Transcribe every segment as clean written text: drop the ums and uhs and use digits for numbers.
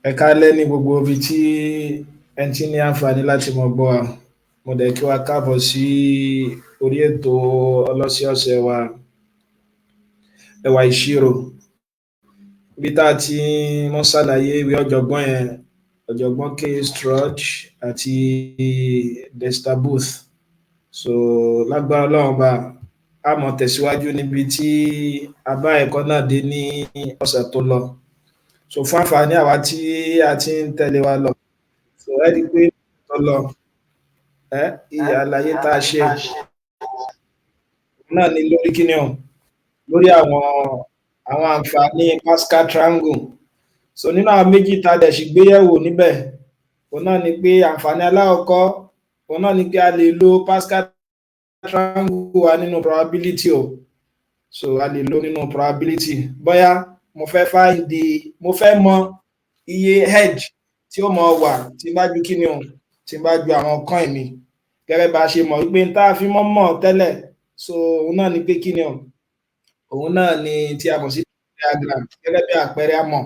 Ẹ káalẹ́ ní gbogbo ibi tí ẹ ti ní àǹfààní láti mọ̀ gbọ́ wa. Mo dẹ̀ kí wa káàbọ̀ sí orí ètò ọlọ́sẹ̀ọ̀sẹ̀ wa ẹwà ìṣirò. Ibi tá a ti mọ́ ṣàlàyé ìwé ọ̀jọ̀gbọ́n yẹn, ọ̀jọ̀gbọ́n K. Stroud àti Dexter Booth. So lágbára Ọlọ́run bá a mọ̀ tẹ̀síwájú níbi tí a bá ẹ̀kọ́ náà dé ní ọ̀sẹ̀ tó lọ. So fún àǹfààní àwa tí a ti ń tẹ̀lé wa lọ, so ẹ rí i pé tó lọ iye àlàyé tá a ṣe náà ni lórí kíni o, lórí àwọn àǹfààní Pascal triangle. So nínú àwọn méjì tá a dẹ̀ sì gbéyẹ̀wò níbẹ̀, òun náà ni pé àǹfààní alákọ̀ọ́kọ́ òun náà ni pé a lè lo Pascal triangle wa nínú probability o. So a lè lo nínú probability bóyá mo fẹ́ mọ iye hedge tí ó mọ wà tí bá ju kíni o, tí bá ju àwọn coin mi, gẹ́gẹ́ bá a ṣe mọ̀ wípé tá a fi mọ̀ tẹ́lẹ̀. So òun náà ni pé kíni o, òun náà ni tí a mọ̀ sí diagram. Gẹ́gẹ́ bí àpẹẹrẹ a mọ̀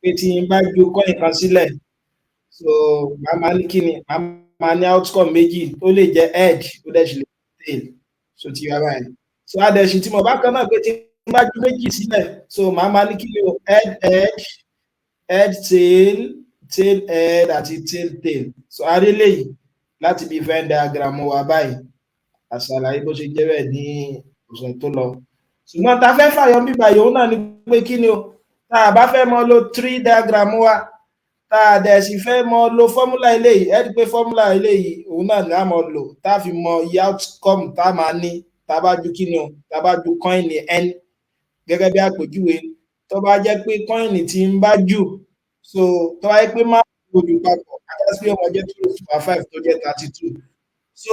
pé tí n bá ju coin kan sílẹ̀, so màá máa ní kíni, màá máa ní outcome méjì, ó lè jẹ́ hedge ó dẹ̀ sì lè jẹ́ tail. So ti yára báyìí. So adẹ̀sì tí mo bá kan náà pé tí n bá ju méjì sílẹ̀, so màá máa ní kíni o, head edge, head tail, tail head àti tail tail. So a rí léyìí láti bí Venn diagram wa báyìí, àṣàlàyé bó ṣe jẹ́ bẹ́ẹ̀ ní ọ̀sẹ̀ tó lọ. Ṣùgbọ́n ta fẹ́ fàyọ bíbá yìí òun náà ni pé kíni o, tá a bá fẹ́ mọ lo tree diagram wa, tá a dẹ̀ sì fẹ́ mọ lo fọ́múlà eléyìí, ẹ rí pé fọ́múlà eléyìí òun náà ni a mọ lò tá a fi mọ iye outcome tá a máa ní tá a bá ju kíni o, tá a bá ju coin n. Gẹ́gẹ́ bí àpèjúwe, tó bá jẹ́ pé coin tí ń bá jù, so tó bá jẹ́ pé máa ń jù papọ̀, àjẹsí pé wọ́n jẹ́ 2/5 tó jẹ́ 32. So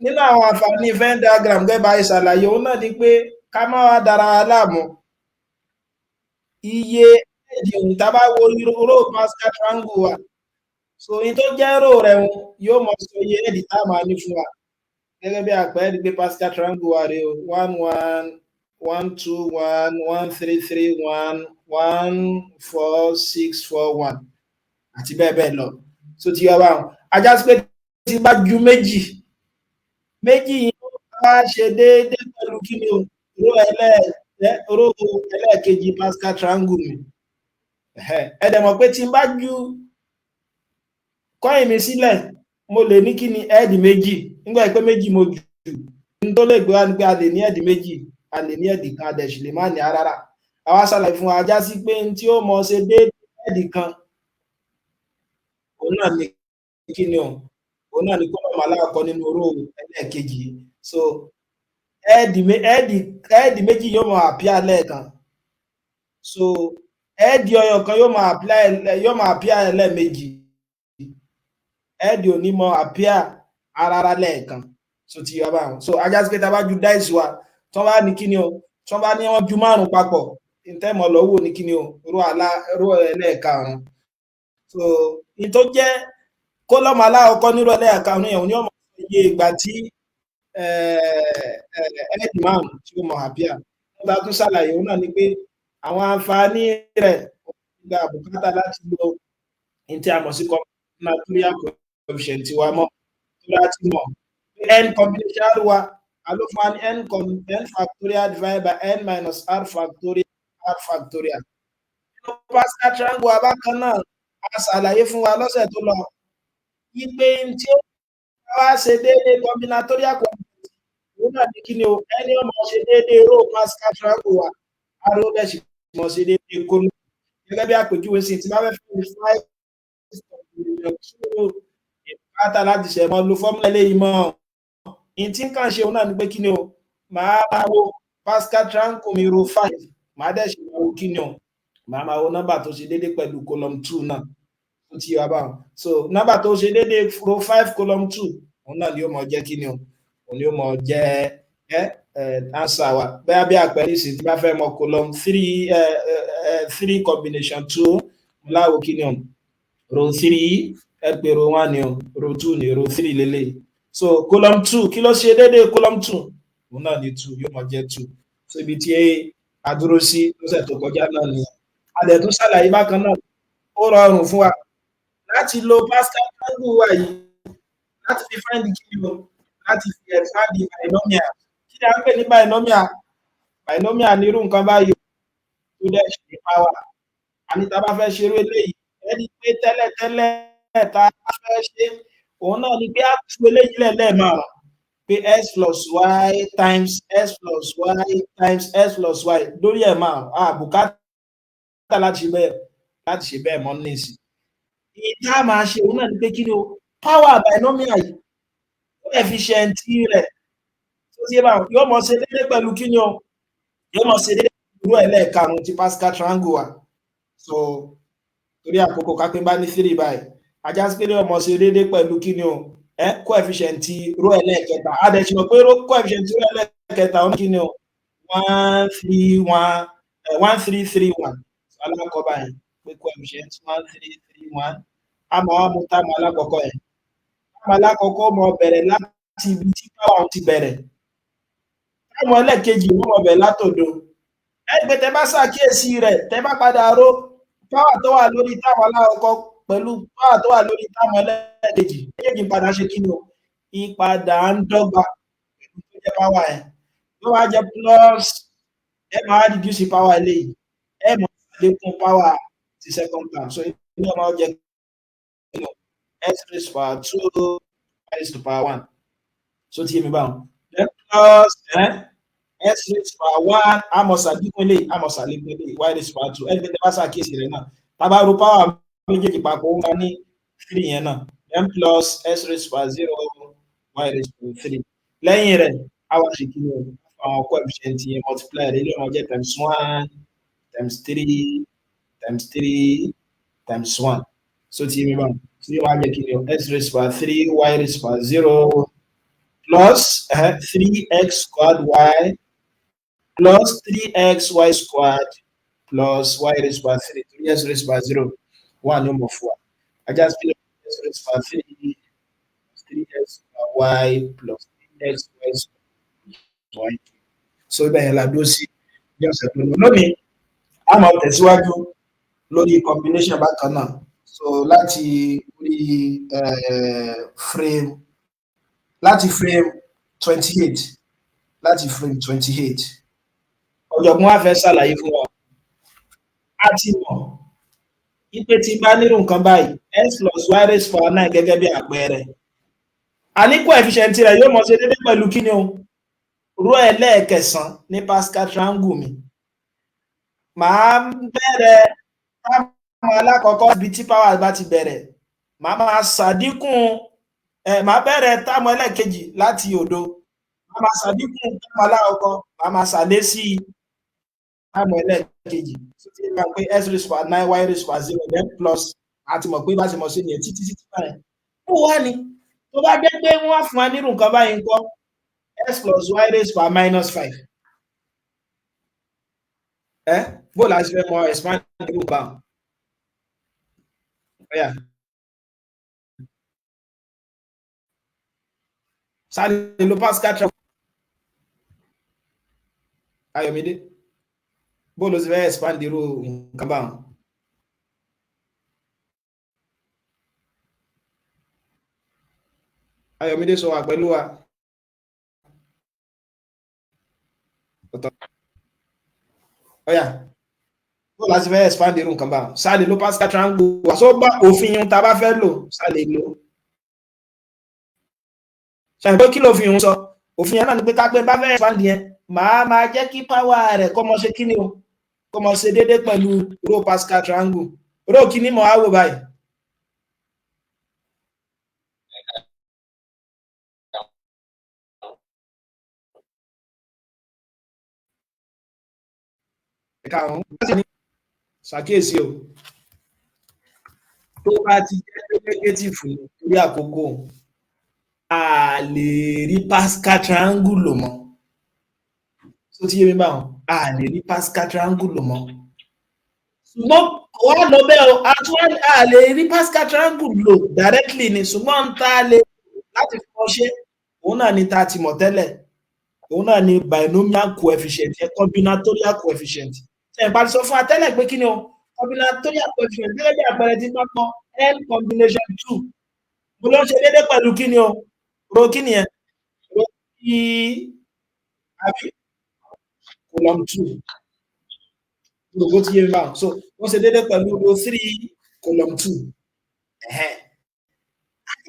nínú àwọn àǹfààní Venn diagram gẹ́gẹ́ bá a ṣàlàyé òun náà ni pé ká má wá dára wa láàmú. Iye ẹ̀dì tá a bá wo ró Pascal triangle wa, so in tó jẹ́ ró rẹ̀ yóò mọ̀ sọ iye ẹ̀dì tá a máa ní fún wa. Gẹ́gẹ́ bí àpẹẹrẹ pé Pascal triangle wa rè o, 1 1 1 2 1 1 3 3 1 1 4 6 4 1 àti bẹ́ẹ̀ bẹ́ẹ̀ lọ. So ti yọ báwọn, ajá sí pé tí bá ju méjì yìí bá ṣe déédéé pẹ̀lú kíni o, ró ẹlẹ́ẹ̀kejì Pascal triangle mi. Ẹ dẹ̀ mọ̀ pé tí n bá ju coin mi sílẹ̀, mo lè ní kíni ẹ̀dì méjì. Nígbà pé méjì mo jù, n tó lè gbé wá ní pé a lè ní ẹ̀dì méjì, a lè ní ẹ̀dì kan, a dẹ̀ sì lè má ní rárá. Àwa ṣàlàyé fún wa, ajá sí pé tí ó mọ ṣe déédéé ẹ̀dì kan, òun náà ni kíni o, òun náà ni kọ́lọ́mù alákọ̀ọ́kọ́ nínú ró ẹlẹ́ẹ̀kejì. So ẹ̀dì méjì yóò mọ appear lẹ́ẹ̀kan, so ẹ̀dì ọyọ kan yóò mọ appear lẹ́ẹ̀mejì, ẹ̀dì ò ní mọ appear rárá lẹ́ẹ̀kan. So ti yọ báwọn. So ajá sí pé tá a bá ju dice wa, tí wọ́n bá ní kíni o, tí wọ́n bá ní wọ́n ju 5 papọ̀, ìtẹ́mọ̀ lọ́wọ́ ní kíni o, ró ẹlẹ́ẹ̀karùn-ún. So in tó jẹ́ kọ́lọ́mù alákọ̀ọ́kọ́ nírú ẹlẹ́ẹ̀karùn-ún yẹn, òun ni ó mọ iye ìgbà tí ẹ̀dì 5 tí ó mọ appear. Wọ́n bá tún ṣàlàyé òun náà ni pé àwọn àǹfààní rẹ̀ gba bùkátà láti lo in tí a mọ̀ sí combinatorial coefficient wa mọ́, láti mọ̀ n combination wa ló fún wa ní n factorial divided by n minus r factorial. Nínú Pascal triangle wa bákan náà, a ṣàlàyé fún wa lọ́sẹ̀ tó lọ wípé tí ó wá ṣe déédéé combinatorial coefficient, òun náà ní kíni o, ẹni ó mọ̀ ṣe déédéé ró Pascal triangle wa, aró dẹ̀ sì mọ̀ ṣe déédéé kólú. Gẹ́gẹ́ bí àpèjúwe sí ti bá fẹ́ fún 5 ìpátá láti ṣe mọ́ lo fọ́múlà eléyìí mọ́. In tí kàn ṣe òun náà ni pé kíni o, màá wo Pascal triangle mi ró 5, màá dẹ̀ sì máa wo kíni o, màá wo nọ́mbà tó ṣe déédéé pẹ̀lú column 2 náà. Ó ti yọ báwọn. So nọ́mbà tó ṣe déédéé ró 5 column 2, òun náà ni ó mọ̀ jẹ́ kíni o, òun ni ó mọ̀ jẹ́ answer wa. Bẹ́ẹ̀ bí àpẹẹrẹ sí ti bá fẹ́ mọ column 3 combination 2, láwo kíni o, ró 3 ẹ pé ró 1 ni o, ró 2 ni, ró 3 lélẹ̀. So column 2 kí ló ṣe déédéé column 2, òun náà ni 2, yóò mọ̀ jẹ́ 2. So ibi tí a dúró sí lọ́sẹ̀ tó kọjá náà ni a dẹ̀ tún ṣàlàyé bákan náà ó rọrùn fún wa láti lo Pascal triangle wa yìí láti fi find kí o láti fi expand binomial. Kí ni a ń pè ní binomial? Binomial ní irú nǹkan báyìí tó dẹ̀ ṣe ní power. Àní tá a bá fẹ́ ṣerú eléyìí, ẹni pé tẹ́lẹ̀tẹ́lẹ̀ tá a fẹ́ ṣe òun náà ni pé a tú eléyìí lẹ́ẹ̀márùn pé x plus y times x plus y times x plus y lórí ẹ̀ márùn bùkátà láti ṣe bẹ́ẹ̀ mọ́ nísìn. Ìta máa ṣe òun náà ni pé kí ni o power binomial yìí coefficient rẹ̀ tó ti bá yóò mọ̀ ṣe déédéé pẹ̀lú kí ni o yóò mọ̀ ṣe déédéé pẹ̀lú ẹlẹ́ẹ̀karùn-ún ti Pascal triangle wa. So torí àkókò kápẹ́ bá ní 3 báyìí ajá sí pé yóò mọ̀ ṣe déédéé pẹ̀lú kí ni o coefficient ti ró ẹlẹ́ẹ̀kẹta a dẹ̀ ṣe mọ̀ pé coefficient ti ró ẹlẹ́ẹ̀kẹta ó ní kí ni o 1331 alákọ̀ọ́bà yẹn pé coefficient 1331 àmọ́ wá mú táàmù alákọ̀ọ́kọ́ yẹn táàmù alákọ̀ọ́kọ́ mọ̀ bẹ̀rẹ̀ láti ibi tí power ti bẹ̀rẹ̀ táàmù ẹlẹ́ẹ̀kejì mọ̀ bẹ̀rẹ̀ látòdo ẹgbẹ́ tẹ bá ṣàkíyèsí rẹ̀ tẹ bá padà ró power tó wà lórí táàmù alákọ̀ọ́kọ́ pẹ̀lú power tó wà lórí táàmù ẹlẹ́ẹ̀kejì méjèèjì padà ṣe kí ni o ìpadà ń dọ́gba pẹ̀lú tó jẹ́ power yẹn tó wá jẹ́ plus ẹ máa reduce power eléyìí ẹ máa lékún power ti second term so ilé ọmọ jẹ́ x raised to power 2 y raised to power 1 so tí èmi bá wọn then plus x raised to power 1 àmọ̀sà dínkùn eléyìí àmọ̀sà lékún eléyìí y raised to power 2 ẹgbẹ́ tẹ bá ṣàkíyèsí rẹ̀ náà tábà ro power méjèèjì papọ̀ ó máa ní 3 yẹn náà then plus x raised to power 0 y raised to 3 lẹ́yìn rẹ̀ àwọn àṣekí ni àwọn coefficient yẹn multiply rẹ̀ ilé ọmọ jẹ́ times 1 times 3 times 3 times 1 so tí èmi bá wọn tí wọ́n á jẹ́ kí ni x raised to power 3 y raised to power 0 plus 3x squared y plus 3x y squared plus y raised to power 3 3x raised to power 0 1 no more 4 I just feel x raised to power 3 3x y plus 3x y squared so bẹ́ẹ̀ la dúró sí ní ọ̀sẹ̀ tó lọ lónìí a máa tẹ̀síwájú lórí combination bákan náà so láti orí frame 28 láti frame 28 ọ̀jọ̀gbọ́n wa fẹ́ ṣàlàyé fún wa a ti mọ̀ ipe tí bá nírú nǹkan báyìí x plus y raised to power 9 gẹ́gẹ́ bí àpẹẹrẹ àní coefficient rẹ̀ yóò mọ̀ ṣe déédéé pẹ̀lú kí ni o ró ẹlẹ́ẹ̀kẹsàn ní Pascal triangle mi màá bẹ̀rẹ̀ táàmù alákọ̀ọ́kọ́ ibi tí power bá ti bẹ̀rẹ̀ màá máa ṣàdínkù màá bẹ̀rẹ̀ táàmù ẹlẹ́ẹ̀kejì láti òdo màá máa ṣàdínkù táàmù alákọ̀ọ́kọ́ màá máa ṣàlé sí táàmù ẹlẹ́ẹ̀kejì tó ti máa pé x raised to power 9 y raised to power 0 then plus àti mọ̀ pé bá ti mọ̀ sí nìyẹn títí báyẹn ó wá ní tó bá jẹ́ pé wọ́n fún wa nírú nǹkan báyìí ńkọ́ x plus y raised to power minus 5 bó la ṣe fẹ́ mọ expand nírú nǹkan ọ̀yà sáré lo Pascal triangle Ayọ̀mídé bó ló ṣe fẹ́ expand nírú nǹkan báwọn. Ayọ̀mídé sọ wà pẹ̀lú wa. Ọ̀yà bó láti fẹ́ expand irú nǹkan báwọn sáàlè ló Pascal triangle wà só bá òfin yun tá a bá fẹ́ lò sáàlè lò ṣàǹpé kí ló fi yun sọ òfin yẹn náà ni pé ká pé bá fẹ́ expand yẹn máa jẹ́ kí power rẹ̀ kó mọ ṣe kí ni o kó mọ ṣe déédéé pẹ̀lú rho Pascal triangle rho kí ni mo á wò báyìí. Ṣàkíyèsí o tó bá ti jẹ́ negative lórí àkókò a lè rí Pascal triangle lò mọ́ tó ti yé mi báwọn a lè rí Pascal triangle lò mọ́ ṣùgbọ́n wọ́n lọ bẹ́ẹ̀ o a lè rí Pascal triangle lò directly ni ṣùgbọ́n tá a lè láti fọ́ ṣe òun náà ni tá a ti mọ̀ tẹ́lẹ̀ òun náà ni binomial coefficient combinatorial coefficient ṣe ìpàdé sọ fún atẹ́lẹ̀ pé kí ni o combinatorial coefficient gẹ́gẹ́ bí àpẹẹrẹ tí wọ́n kọ́ n combination 2 mo ló ń ṣe déédéé pẹ̀lú kí ni o ro kí ni yẹn ro kí àbí column 2 gbogbo tí yé mi báwọn so wọ́n ṣe déédéé pẹ̀lú ro 3 column 2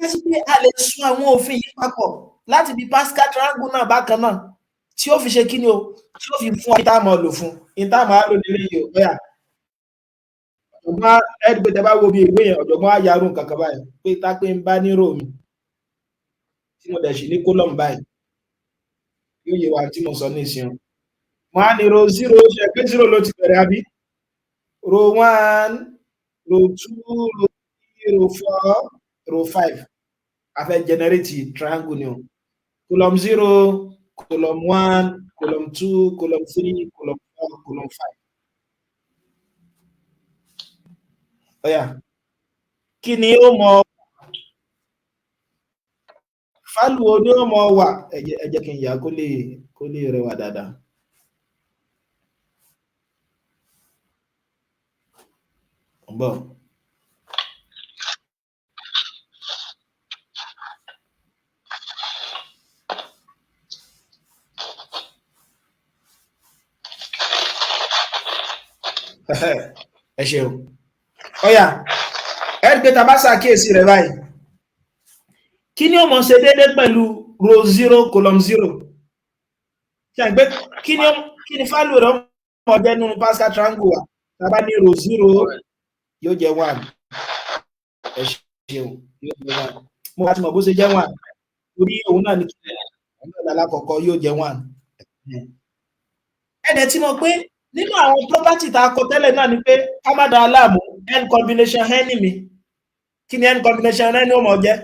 àti pé a lè sún àwọn òfin yìí papọ̀ láti bí Pascal triangle náà bákan náà tí ó fi ṣe kí ni o tí ó fi fún ọ ìtààmú lò fún ìtààmú àlò nílé yìí ò bẹ́yà ọ̀gbọ́n ẹ̀ẹ́dẹ́gbẹ́ tẹ́ bá wo bí ìwé yẹn ọ̀jọ̀gbọ́n á yarú nǹkan kan báyìí pé tápé ń bá nírò mi tí mo dẹ̀ sì ní kólọ́m báyìí yóò yẹ wa tí mo sọ ní ìsìn mo á ní ro 0 ṣe pé 0 ló ti bẹ̀rẹ̀ àbí ro 1 ro 2 ro 3 ro 4 ro 5 a fẹ́ generate triangle ni o column 0 column 1 column 2 column 3 column 4 column 5 ọ̀yà kí ni ó mọ fálù oní ó mọ wà ẹ jẹ́ kí n yà kó lè rẹwà dáadáa bọ́ ẹ ṣeun ọ̀yà ẹ̀ẹ́dẹ́gbẹ́ ta bá ṣàkíyèsí rẹ̀ báyìí kí ni ó mọ̀ ṣe déédéé pẹ̀lú ro 0 column 0 ṣe àgbẹ̀ kí ni fálù rẹ̀ mọ̀ jẹ́ nínú Pascal triangle wa ta bá ní ro 0 yóò jẹ́ 1 ẹ ṣeun yóò jẹ́ 1 mo wá ti mọ̀ bó ṣe jẹ́ 1 torí òun náà ní ọ̀nà alákọ̀ọ́kọ́ yóò jẹ́ 1 ẹ̀dẹ̀ tí mo pé nínú àwọn property tá a kọ tẹ́lẹ̀ náà ni pé ká má da aláàmú n combination n mi kí ni n combination n ó mọ̀ jẹ́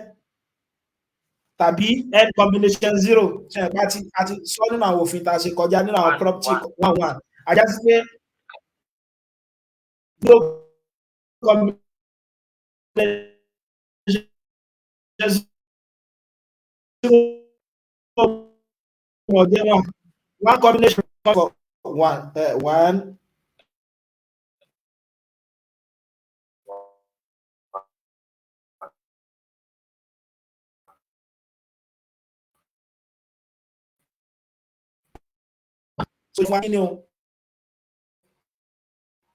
tàbí n combination 0 ṣe ẹ̀pá àti sọ nínú àwọn òfin tá a ṣe kọjá nínú àwọn property 1 ajá sí pé no combination 0 mọ̀ jẹ́ 1 combination for 1 so fún wa nínú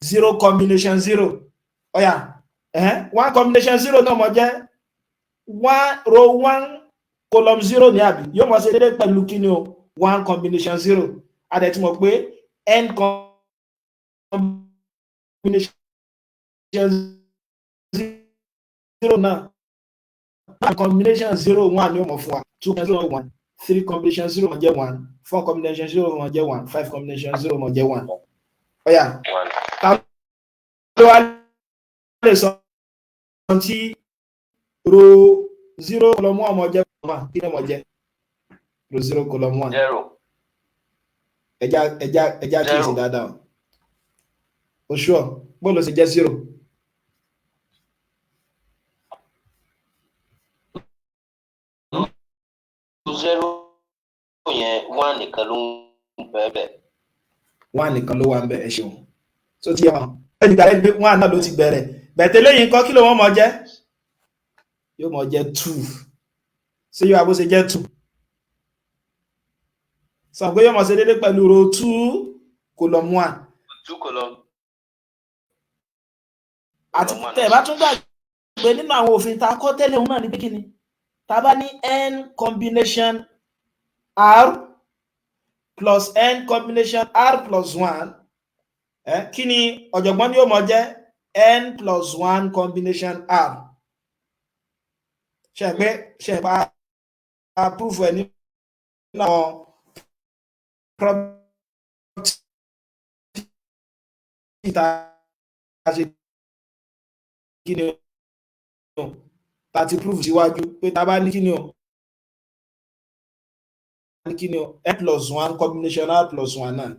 0 combination 0 ọ̀yà 1 combination 0 náà mọ̀ jẹ́ 1 row 1 column 0 ní àbí yóò mọ̀ ṣe déédéé pẹ̀lú kí ni o 1 combination 0 adẹ̀ tí mọ̀ pé n combination 0 náà combination 0 1 ni ó mọ̀ fún wa 2 0 1 3 combination 0 mọ̀ jẹ́ 1 4 combination 0 mọ̀ jẹ́ 1 5 combination 0 mọ̀ jẹ́ 1 ọ̀yà ta ló wá lè sọ tí ro 0 column 1 mọ̀ jẹ́ 1 kí ni mọ̀ jẹ́ ro 0 column 1 ẹja kíyèsí dáadáa o ṣúọ̀ bọ́ọ̀lù sì jẹ́ 0 yẹn 1 nìkan ló ń bẹ̀rẹ̀ 1 nìkan ló wà ń bẹ̀ ẹ ṣeun tó ti yẹ wọn ẹni gbà ẹgbẹ́ 1 náà ló ti bẹ̀rẹ̀ bẹ̀tẹ̀ lẹ́yìn kọ́ kí ló wọ́n mọ̀ jẹ́ yóò mọ̀ jẹ́ 2 sí yóò abó ṣe jẹ́ 2 sọ pé yóò mọ̀ ṣe déédéé pẹ̀lú ro 2 column 1 2 column àti tẹ̀ bá tún gbàgbé nínú àwọn òfin tá a kọ́ tẹ́lẹ̀ òun náà ní pé kí ni tá bá ní n combination r plus n combination r plus 1 kí ni ọ̀jọ̀gbọ́n ni yóò mọ̀ jẹ́ n plus 1 combination r ṣe pé proof ẹ̀ nínú àwọn property tá a ṣe kí ni o tá ti proof síwájú pé tá bá ní kí ni o n plus 1 combination r plus 1 náà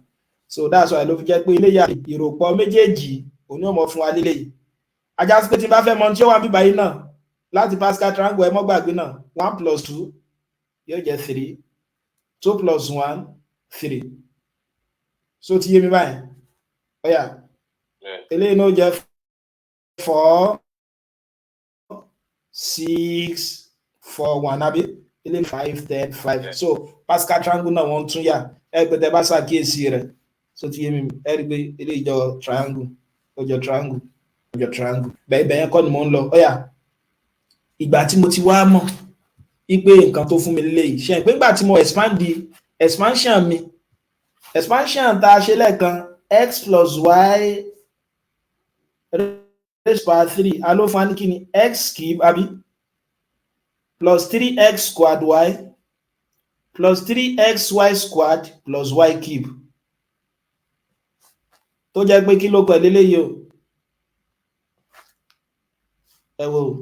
so that's why ló fi jẹ́ pé iléyà ìròpọ̀ méjèèjì òní ò mọ̀ fún wa lílé yìí ajá sí pé tí bá fẹ́ mọ̀ tí ó wà bíbá yìí náà láti Pascal triangle ẹ mọ́ gbàgbé náà 1 plus 2 yóò jẹ́ 3 2 plus 1 3 so ti yé mi báyìí ọ̀yà eléyìí náà jẹ́ 4 6 4 1 àbí eléyìí 5 10 5 so Pascal triangle náà wọ́n tún yà ẹgbẹ́ tẹ́ bá ṣàkíyèsí rẹ̀ so ti yé mi ẹ rí pé eléyìí jọ triangle ó jọ triangle ó jọ triangle bẹ́ẹ̀ yẹn kọ́ ni mò ń lọ ó yá ìgbà tí mo ti wá mọ̀ ipe nǹkan tó fún mi léyìí ṣe pé nígbà tí mo expansion mi expansion tá a ṣe lẹ́ẹ̀kan x plus y raised power 3 a ló fún wa ní kíni x cube àbí plus 3x squared y plus 3xy squared plus y cube tó jẹ́ pé kí ló pẹ̀lú eléyìí o ẹ wò ó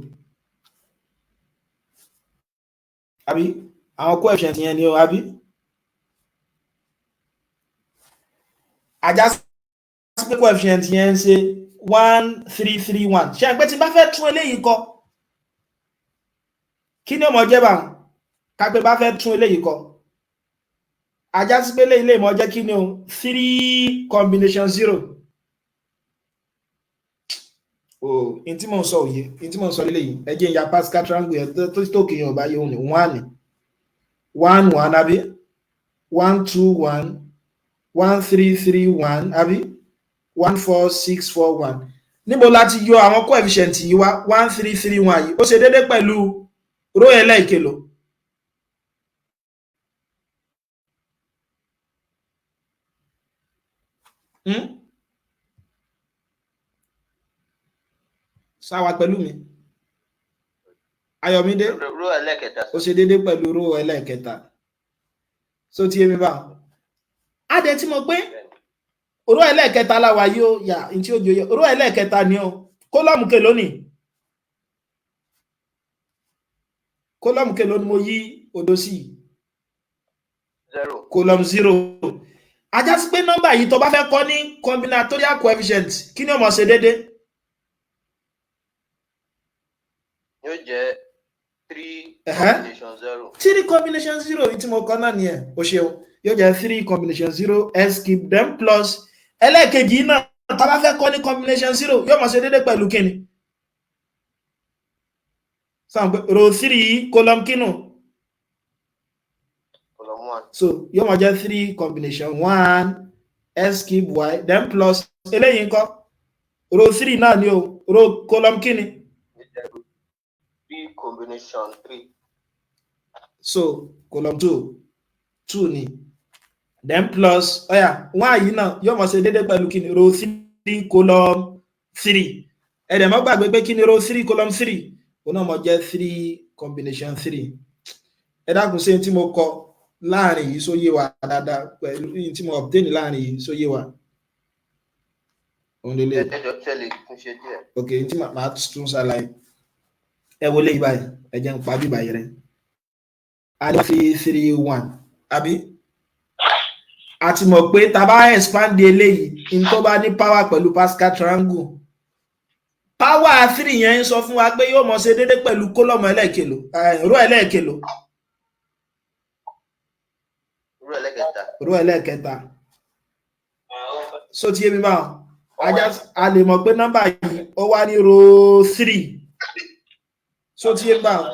àbí àwọn coefficient yẹn ni o àbí ajá sí pé coefficient yẹn ń ṣe 1 3 3 1 ṣe àgbẹ̀ tí bá fẹ́ tún eléyìí kọ kí ni ó mọ̀ jẹ́ bá kápẹ́ bá fẹ́ tún eléyìí kọ ajá sí pé eléyìí lè mọ̀ jẹ́ kí ni o 3 combination 0 oh in tí mo sọ òye in tí mo sọ eléyìí ẹ jẹ́ ìyá Pascal triangle yẹn tó kéèyàn ọba yóò ní 1 1 àbí 1 2 1 1 3 3 1 àbí 1 4 6 4 1 níbo láti yọ àwọn coefficient yìí wá 1 3 3 1 yìí ó ṣe déédé pẹ̀lú ró ẹlẹ́ẹ̀kèlò sáwà pẹ̀lú mi Ayọ̀mídé ró ẹlẹ́ẹ̀kẹta ó ṣe déédé pẹ̀lú ró ẹlẹ́ẹ̀kẹta so ti yé mi bá adé tí mo pé ró ẹlẹ́ẹ̀kẹta láwa yóò yà ní tí ó jòyè ró ẹlẹ́ẹ̀kẹta ni ó kólọ́mù kèló ni kólọ́mù kèló ni mo yí odò sí 0 kólọ́mù 0 ajá sí pé nọ́mbà yìí tó bá fẹ́ kọ́ ní combinatorial coefficient kí ni ó mọ̀ ṣe déédé yóò jẹ́ 3 combination 0 3 combination 0 yìí tí mo kọ́ náà nìyẹn o ṣeun yóò jẹ́ 3 combination 0 s cube then plus ẹlẹ́ẹ̀kejì náà tá bá fẹ́ kọ́ ní combination 0 yóò mọ̀ ṣe déédé pẹ̀lú kíni row 3 column kínú column 1 so yóò mọ̀ jẹ́ 3 combination 1 s cube y then plus eléyìí ńkọ́ row 3 náà ni o row column kíni 3 combination 3 so column 2 ni then plus ọ̀yà 1 yìí náà yóò mọ̀ ṣe déédé pẹ̀lú kíni row 3 column 3 ẹ̀dẹ̀ mọ́ gbàgbé pé kíni row 3 column 3 ó náà mọ̀ jẹ́ 3 combination 3 ẹ dákun ṣe tí mo kọ láàrin yìí sóyé wa dáadáa pẹ̀lú tí mo obtain láàrin yìí sóyé wa òun lélẹ̀ ẹjọ́ tẹ́lẹ̀ tún ṣe díẹ̀ ok tí màá tún ṣàlàyé ẹ wọlé ìbáyìí ẹ jẹ́ ń pa bíbá yìí rẹ̀ a lè fi 3 1 àbí a ti mọ̀ pé tá bá expand eléyìí in tó bá ní power pẹ̀lú Pascal triangle power 3 yẹn ń sọ fún wa pé yóò mọ̀ ṣe déédé pẹ̀lú kólọ́mù ẹlẹ́ẹ̀kèlò ró ẹlẹ́ẹ̀kèlò ró ẹlẹ́ẹ̀kẹta so ti yé mi báwọn a lè mọ̀ pé nọ́mbà yìí ó wá ní row 3 so ti yé mi báwọn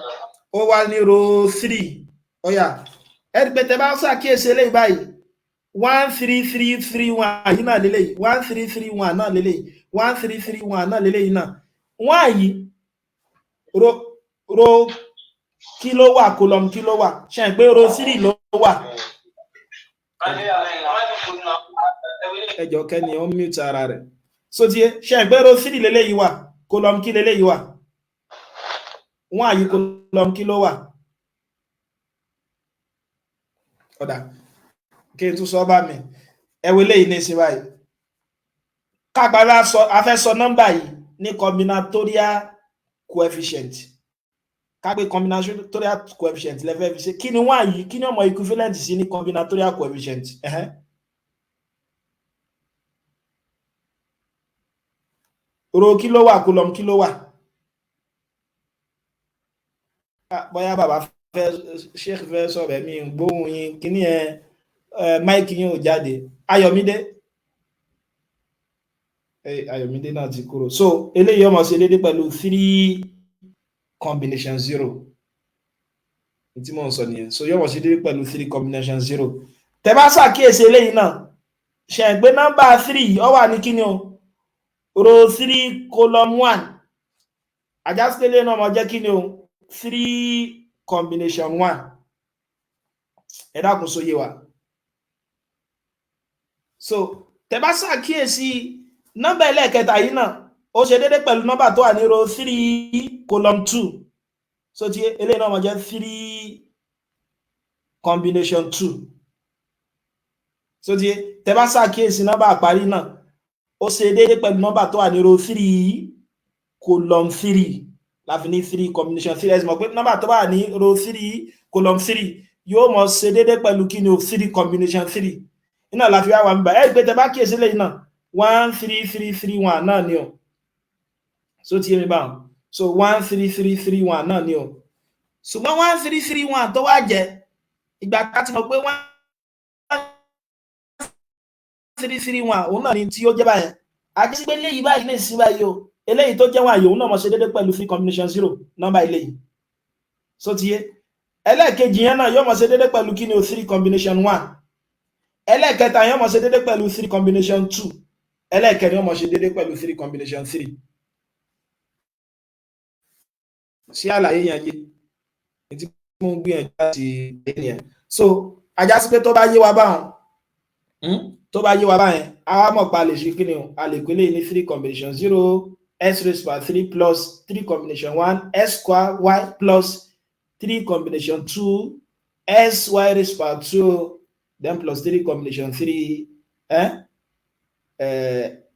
ó wá ní row 3 ọ̀yà ẹ̀rí pé tẹ́ bá ṣàkíyèsí eléyìí báyìí 1 3 3 3 1 yìí náà lélẹ́yìí 1 3 3 1 náà lélẹ́yìí 1 3 3 1 náà lélẹ́yìí náà wọ́n yìí ro kí ló wà column kí ló wà ṣe pé ro 3 ló wà ẹjọ́ kẹ́ni ó mute ara rẹ̀ so tí ṣe pé ro 3 lélẹ́yìí wà column kí lélẹ́yìí wà wọ́n yìí column kí ló wà ọ̀dà kí n tún sọ bá mi ẹwẹ́ lẹ́yìn ní sí báyìí kágbára afẹ́ sọ nọ́mbà yìí ní combinatorial coefficient kágbé combinatorial coefficient lẹ́fẹ́ fi ṣe kí ni wọ́n yìí kí ni ọmọ equivalent sí ní combinatorial coefficient ro kí ló wà column kí ló wà bóyá bàbá fẹ́ sheikh fẹ́ sọ̀rọ̀ ẹ̀mí gbóhùn yín kí ni máìkì yín ò jáde Ayọ̀mídé Ayọ̀mídé náà ti kúrò so eléyìí ó máa ṣe déédé pẹ̀lú 3 combination 0 tí mo ń sọ nìyẹn so yóò máa ṣe déédé pẹ̀lú 3 combination 0 tẹ́ bá ṣàkíyèsí eléyìí náà ṣe ń gbé nọ́mbà 3 ó wà ní kíni o row 3 column 1 àjásílẹ̀ náà máa jẹ́ kíni o 3 combination 1 ẹ dákun sóyè wa so tẹ́ bá ṣàkíyèsí nọ́mbà ẹlẹ́ẹ̀kẹta yìí náà ó ṣe déédé pẹ̀lú nọ́mbà tó wà ní row 3 column 2 so tí eléyìí náà máa jẹ́ 3 combination 2 so tí tẹ́ bá ṣàkíyèsí nọ́mbà àparí náà ó ṣe déédé pẹ̀lú nọ́mbà tó wà ní row 3 column 3 láfi ní 3 combination 3 ẹ̀sìn mọ̀ pé nọ́mbà tó wà ní row 3 column 3 yóò mọ̀ ṣe déédé pẹ̀lú kí ni o 3 combination 3 iná láfi wá wà níbà ẹ̀ pé tẹ́ bá kíyèsí lẹ́yìn náà 1 3 3 3 1 náà ni o so tí èmi bá wọn so 1 3 3 3 1 náà ni o ṣùgbọ́n 1 3 3 1 tó wá jẹ́ ìgbà tá ti mọ̀ pé 1 3 3 1 òun náà ni tí ó jẹ́ báyẹn àti sí pé léyìí báyìí ní ìsìn báyìí o eléyìí tó jẹ́ wọn àyè òun náà mọ̀ ṣe déédé pẹ̀lú 3 combination 0 nọ́mbà eléyìí so tí ẹlẹ́ẹ̀kejì yẹn náà yóò mọ̀ ṣe déédé pẹ̀lú kí ni o 3 combination 1 ẹlẹ́ẹ̀kẹta yóò mọ̀ ṣe déédé pẹ̀lú 3 combination 2 ẹlẹ́ẹ̀kẹrin yóò mọ̀ ṣe déédé pẹ̀lú 3 combination 3 sí àlàyé yẹn yé tí mo ń gbìyànjú láti ènìyàn so ajá sí pé tó bá yé wa báwọn a wá mọ̀ pa lè ṣe kí ni o a lè pélé ní 3 combination 0 s raised by 3 plus 3 combination 1 s square y plus 3 combination 2 s y raised by 2 then plus 3 combination 3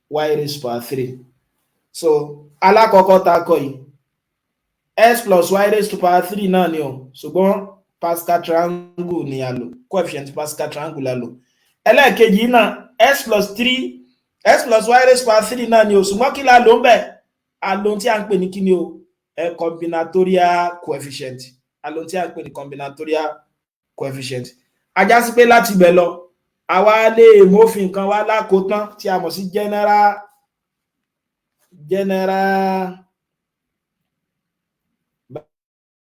y raised by 3 so alákọ̀ọ́kọ́ ta kọ yìí s plus y raised to power 3 náà ni o ṣùgbọ́n Pascal triangle ni a lò coefficient Pascal triangle la lò ẹlẹ́ẹ̀kejì náà s plus y raised to power 3 náà ni o ṣùgbọ́n kí la lò ń bẹ̀ a lò tí a ń pè ní kí ni o combinatorial coefficient a lò tí a ń pè ní combinatorial coefficient ajá sí pé láti bẹ̀ lọ àwa lè mófin kan wá lákòótán tí a mọ̀ sí general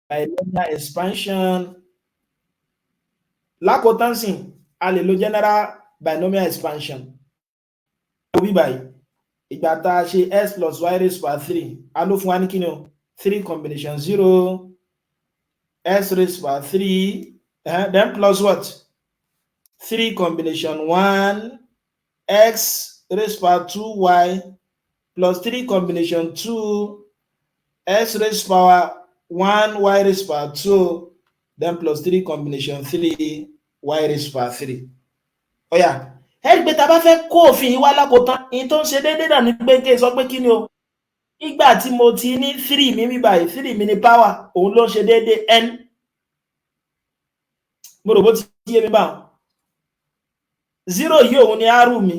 binomial expansion lákòótán sí a lè lo general binomial expansion bí báyìí ìgbà tá a ṣe s plus y raised by 3 a ló fún wa ní kíni o 3 combination 0 s raised by 3 then plus what 3 combination 1 x raised by 2y plus 3 combination 2 s raised power 1 y raised by 2 then plus 3 combination 3 y raised by 3 ó yá ẹ̀rí pé tá bá fẹ́ kó òfin yìí wá lákòótán in tó ń ṣe déédéé náà ní pé kí n sọ pé kí ni o ìgbà tí mo ti ní 3 mi báyìí 3 mi ní power òun ló ń ṣe déédéé n mo rò bó ti yé mi báwọn 0 yìí òun ni arú mi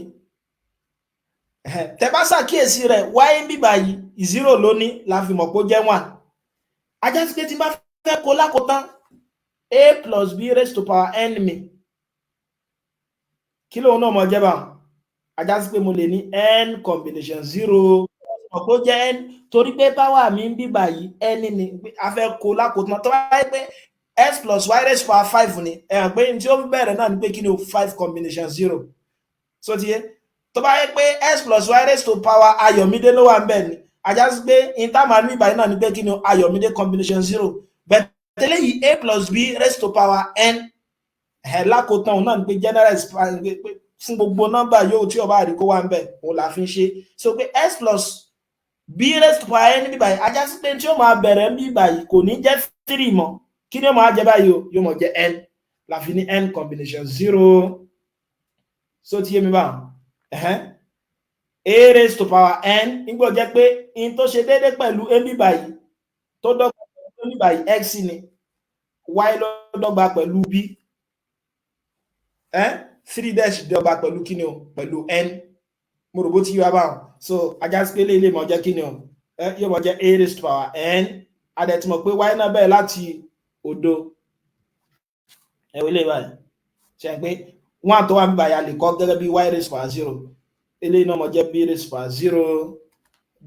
tẹ́ bá ṣàkíyèsí rẹ̀ y mi báyìí 0 ló ní la fi mọ̀ pé ó jẹ́ 1 ajá sí pé tí bá fẹ́ kó lákòótán a plus b raised to power n mi kí lóun náà mọ̀ jẹ́ bá ajá sí pé mo lè ní n combination 0 ọ̀pọ̀ jẹ́ n torí pé power mi ń bí báyìí n ni a fẹ́ kó lákòótán tó bá yẹ pé s plus y raised to power 5 ni ẹ̀hàn pé tí ó bẹ̀rẹ̀ náà ni pé kí ni o 5 combination 0 so ti yé tó bá yẹ pé s plus y raised to power Ayọ̀mídé ló wà ń bẹ̀ ni ajá sí pé intermal ní ìbàyí náà ni pé kí ni Ayọ̀mídé combination 0 bẹ̀tẹ̀lẹ̀ yìí a plus b raised to power n lákòótán òun náà ni pé general fún gbogbo nọ́mbà yóò tí ọba àríkó wà ń bẹ̀ òun la fi ń ṣe so pé s plus b raised to power n bíbáyìí ajá sí pé tí ó máa bẹ̀rẹ̀ ń bíbáyìí kò ní jẹ́ 3 mọ́ kí ni ó máa jẹ́ báyìí yóò mọ̀ jẹ́ n la fi ní n combination 0 so tí yé mi báwọn a raised to power n nígbò jẹ́ pé in tó ṣe déédé pẹ̀lú a bíbáyìí tó dọ́gba pẹ̀lú a bíbáyìí x ni y ló dọ́gba pẹ̀lú b 3 dash dọ́gba pẹ̀lú kíni o pẹ̀lú n mo rò bó ti yíwa báwọn so ajá sí pé lè mọ̀ jẹ́ kíni o yóò mọ̀ jẹ́ a raised to power n adẹ̀tí mọ̀ pé y náà bẹ̀rẹ̀ láti òdo ẹ̀wọ̀ ilé ìwà ṣe pé 1 tó wà ń báyà lè kọ́ gẹ́gẹ́ bí y raised to power 0 eléyìí náà mọ̀ jẹ́ b raised power 0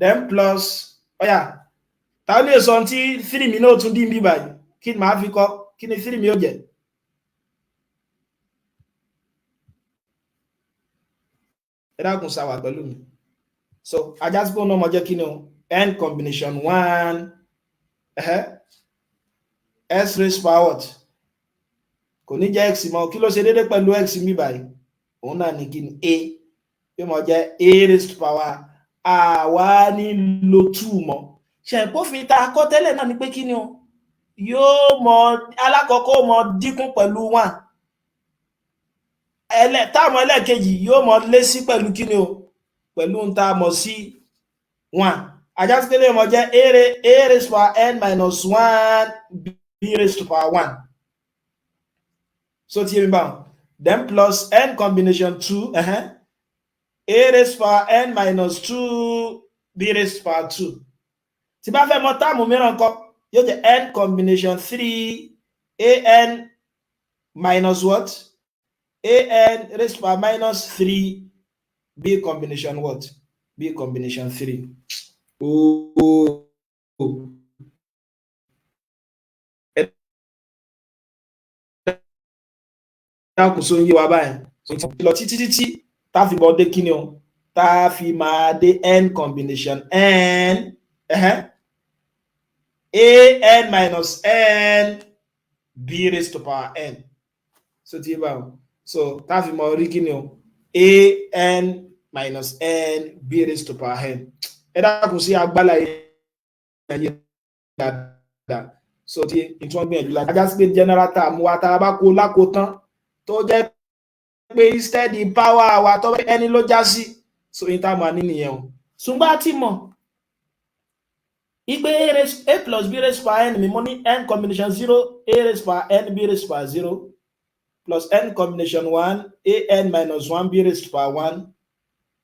then plus ọ̀yà ta lè sọ tí 3 mi náà tún dín bí báyìí kí ni màá fi kọ́ kí ni 3 mi ó jẹ́ ẹ dákun sáwà pẹ̀lú mi so ajásípò náà mọ̀ jẹ́ kí ni o n combination 1 s raised power what kò ní jẹ́ x mọ́ kí ló ṣe déédé pẹ̀lú x mi báyìí òun náà ní kí ni a yóò mọ̀ jẹ́ a raised power àwa nílò 2 mọ́ ṣẹ̀pófin ta kọ́ tẹ́lẹ̀ náà ni pé kí ni o yóò mọ alákọ̀ọ́kọ́ mọ dínkù pẹ̀lú 1 táàmù ẹlẹ́ẹ̀kejì yóò mọ lé sí pẹ̀lú kí ni o pẹ̀lú ń ta mọ̀ sí 1 ajásípẹ́lẹ̀ mọ̀ jẹ́ a raised power n minus 1 b raised power 1 so tí yé mi báwọn then plus n combination 2 a raised power n minus 2 b raised power 2 tí bá fẹ́ mọ̀ táàmù mìíràn kọ́ yóò jẹ́ n combination 3 an minus what an raised power minus 3 b combination what b combination 3 dákùn só ń yé wa báyìí lọ títí tá fi bọ́ dé kí ni o tá fi máa dé n combination n an minus n b raised to power n so tí yé báyìí so tá fi máa rí kí ni o an minus n b raised to power n ẹ dákùn sí agbálá yẹn dáadáa so tí ìtún gbìyànjú láti ajá sí pé general tá mú wa tá bá kó lákó tán tó jẹ́ pé instead power wa tó ẹni ló já sí so in tá máa ní nìyẹn o ṣùgbọ́n a ti mọ̀ ìpé a plus b raised power n mi mo ní n combination 0 a raised power n b raised power 0 plus n combination 1 an minus 1 b raised power 1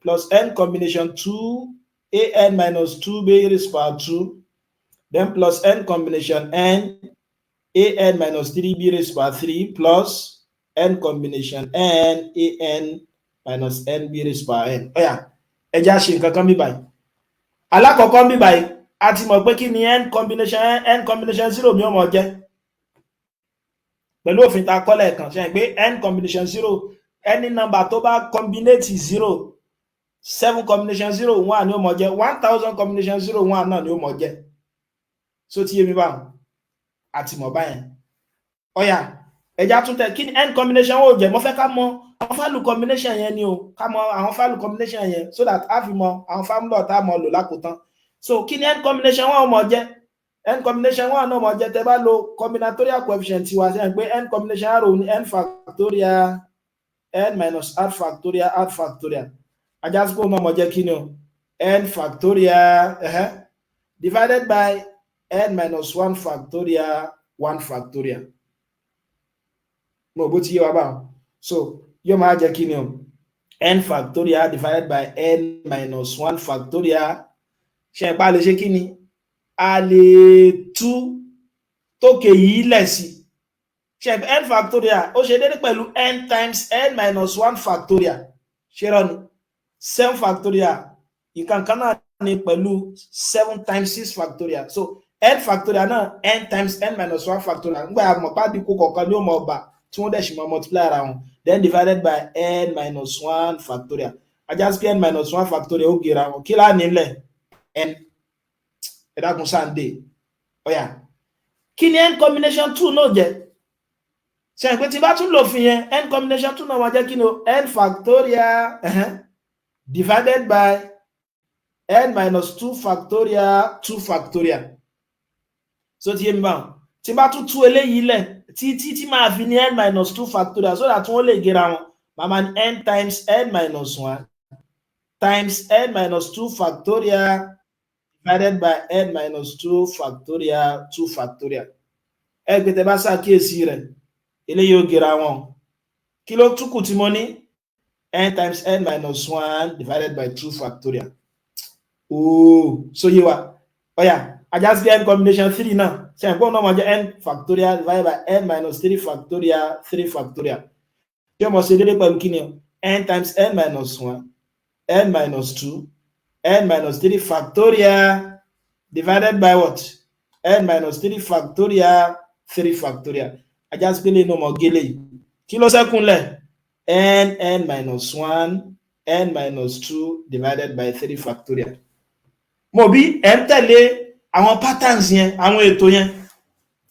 plus n combination 2 an minus 2 b raised power 2 then plus n combination n an minus 3 b raised power 3 plus n combination n an minus n b raised power n ọ̀yà ẹjá ṣe nǹkan kan bí báyìí alákọ̀ọ́kọ́ bí báyìí a ti mọ̀ pé kí ni n combination 0 mi ó mọ̀ jẹ́ pẹ̀lú òfin ta kọ́lẹ̀ kan ṣe pé n combination 0 any number tó bá combinate 0 7 combination 0 1 ni ó mọ̀ jẹ́ 1000 combination 0 1 náà ni ó mọ̀ jẹ́ so tí yé mi báwọn àti mọ̀ báyẹn ọ̀yà ẹja tún tẹ̀ kí ni n combination ó jẹ́ mo fẹ́ ká mọ̀ àwọn fálù combination yẹn ni o ká mọ̀ àwọn fálù combination yẹn so that a fi mọ̀ àwọn fámúlọ̀ tá mọ̀ lò lákòótán so kí ni n combination wọn ó mọ̀ jẹ́ n combination wọn náà mọ̀ jẹ́ tẹ́ bá lo combinatorial coefficient tiwa sẹ́yìn pé n combination r ní n factorial n minus r factorial ajásíkò náà mọ̀ jẹ́ kí ni o n factorial divided by n minus 1 factorial mo bó ti yé wa báwọn so yóò máa jẹ́ kí ni o n factorial divided by n minus 1 factorial ṣe ìpá lè ṣe kí ni a lè tú tókè yìí lẹ̀ sí ṣe n factorial ó ṣe dédé pẹ̀lú n times n minus 1 factorial ṣe rọ ni 7 factorial ìkankan náà ni pẹ̀lú 7 times 6 factorial so n factorial náà n times n minus 1 factorial nígbà àmọ̀ pàdé kó kọ̀ọ̀kan ní ó mọ̀ ọba tí wọ́n dẹ̀ ṣì mọ̀ multiply ara wọn then divided by n minus 1 factorial ajá sí pé n minus 1 factorial ó gera wọn kí láà nílẹ̀ n ẹ̀dàkùn sáǹdé ọ̀yà kí ni n combination 2 náà jẹ́ ṣe pé tí bá tún lò fi yẹn n combination 2 náà wọ́n jẹ́ kí ni n factorial divided by n minus 2 factorial so tí yé mi báwọn tí bá tún tú eléyìí lẹ̀ tí máa fi ní n minus 2 factorial so that wọ́n lè gera wọn màmá ní n times n minus 1 times n minus 2 factorial divided by n minus 2 factorial ẹgbẹ́ tẹ́ bá ṣàkíyèsí rẹ̀ eléyìí ó gera wọn kí ló túkù tí mo ní n times n minus 1 divided by 2 factorial so yé wa ọ̀yà ajá sí n combination 3 náà ṣe ẹ̀gbọ́n náà máa jẹ́ n factorial divided by n minus 3 factorial yóò mọ̀ sí dédé pẹ̀lú kí ni n times n minus 1 n minus 2, n minus 3 factorial divided by what? N minus 3 factorial 3 factorial. Ajá sí pé lè nà ọmọ gélé. Kí ló ṣẹ́kúnlẹ̀? N minus 1, n minus 2 divided by 3 factorial. Mo bí ẹ̀ ń tẹ̀lé àwọn patterns yẹn, àwọn ètò yẹn.